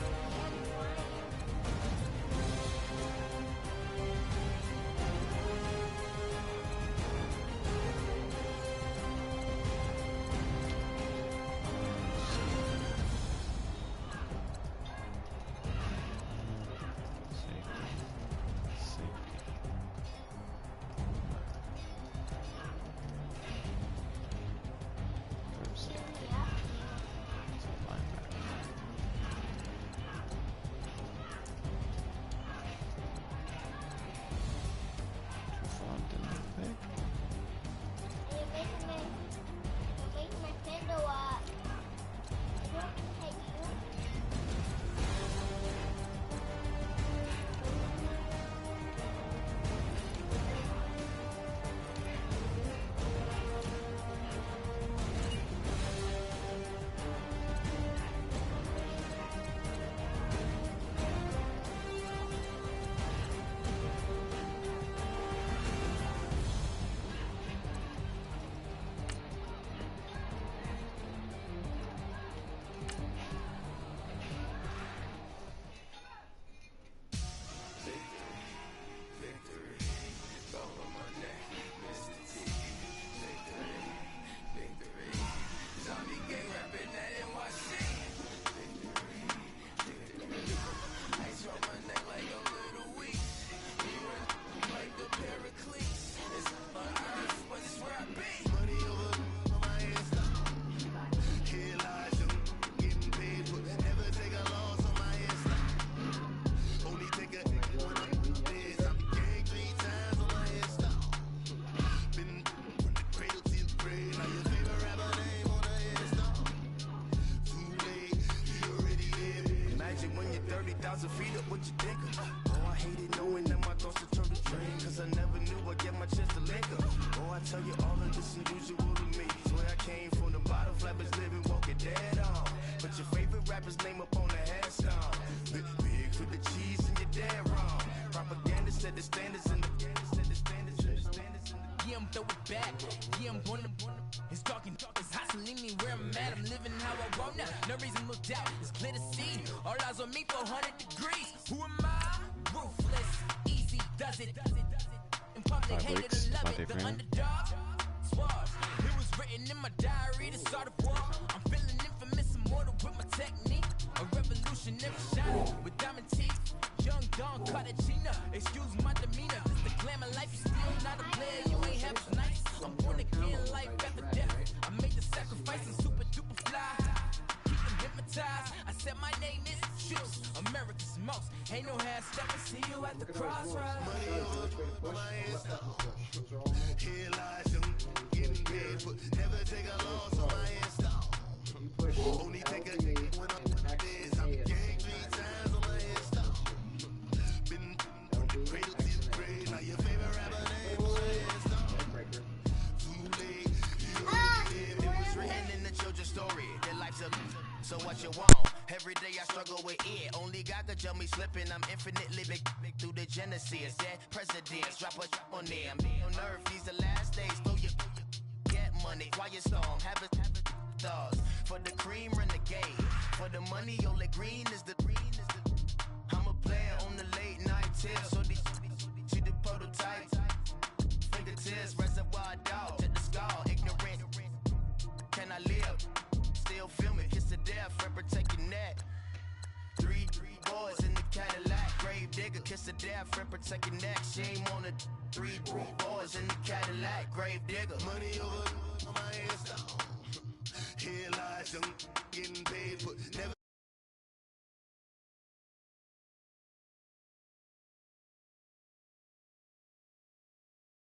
30,000 feet up, what you think of? Oh, I hated knowing that my thoughts would turn to dream, cause I never knew I'd get my chance to link up. Oh, I tell you all of this unusual to me. Swear I came from the bottom, flappers living, walking dead on. Put your favorite rapper's name up on the headstone. Big for the cheese and you're dead wrong. Propaganda said the standards in the yeah, I'm throw it back. Yeah, I'm gonna. It's talking, it's hustling me where I'm at. I'm living how I want now. No reason to look down. It's clear to see. All eyes on me, 400 degrees. Who am I? Ruthless, easy, does it. In public, hate it or love it. The underdog. Swabs. It was written in my diary to start a war. I'm feeling infamous, immortal with my technique. A revolutionary shot with diamond teeth. Young Don Cartagena, excuse my demeanor. This the glamour life, you still not a player, you ain't half as nice. I'm born again, life after death. I made the sacrifice and super duper fly. Keep them hypnotized. I said my name is Juice, America's most. Ain't no half step. I see you at the crossroads. money over my install. Here lies them getting paid, but never take a loss on my install. Only take a when I'm dead. I'm gang 3 times on my install. Been on the cradle to the grave. Now your favorite rapper name on my install. Too late, you already lived. It was written in the children's story. Their life's a so what you want? Every day I struggle with it. Only God could tell me slipping. I'm infinitely big through the genesis. Dead presidents, drop a on them. On earth, these the last days. Throw your get money, quiet storm. Have it thoughts. For the cream, renegade. For the money, only green is the green is the. I'm a player on the late night tip. So these see the prototype. Fingertips, reservoir dog. To the skull, ignorant. Can I live? Still filming, kiss to death, friend, protect your neck. Three boys in the Cadillac, grave digger, kiss to death, friend, protect your neck. Shame on the three boys in the Cadillac, grave digger. Money over my install. Here lies them getting paid, but never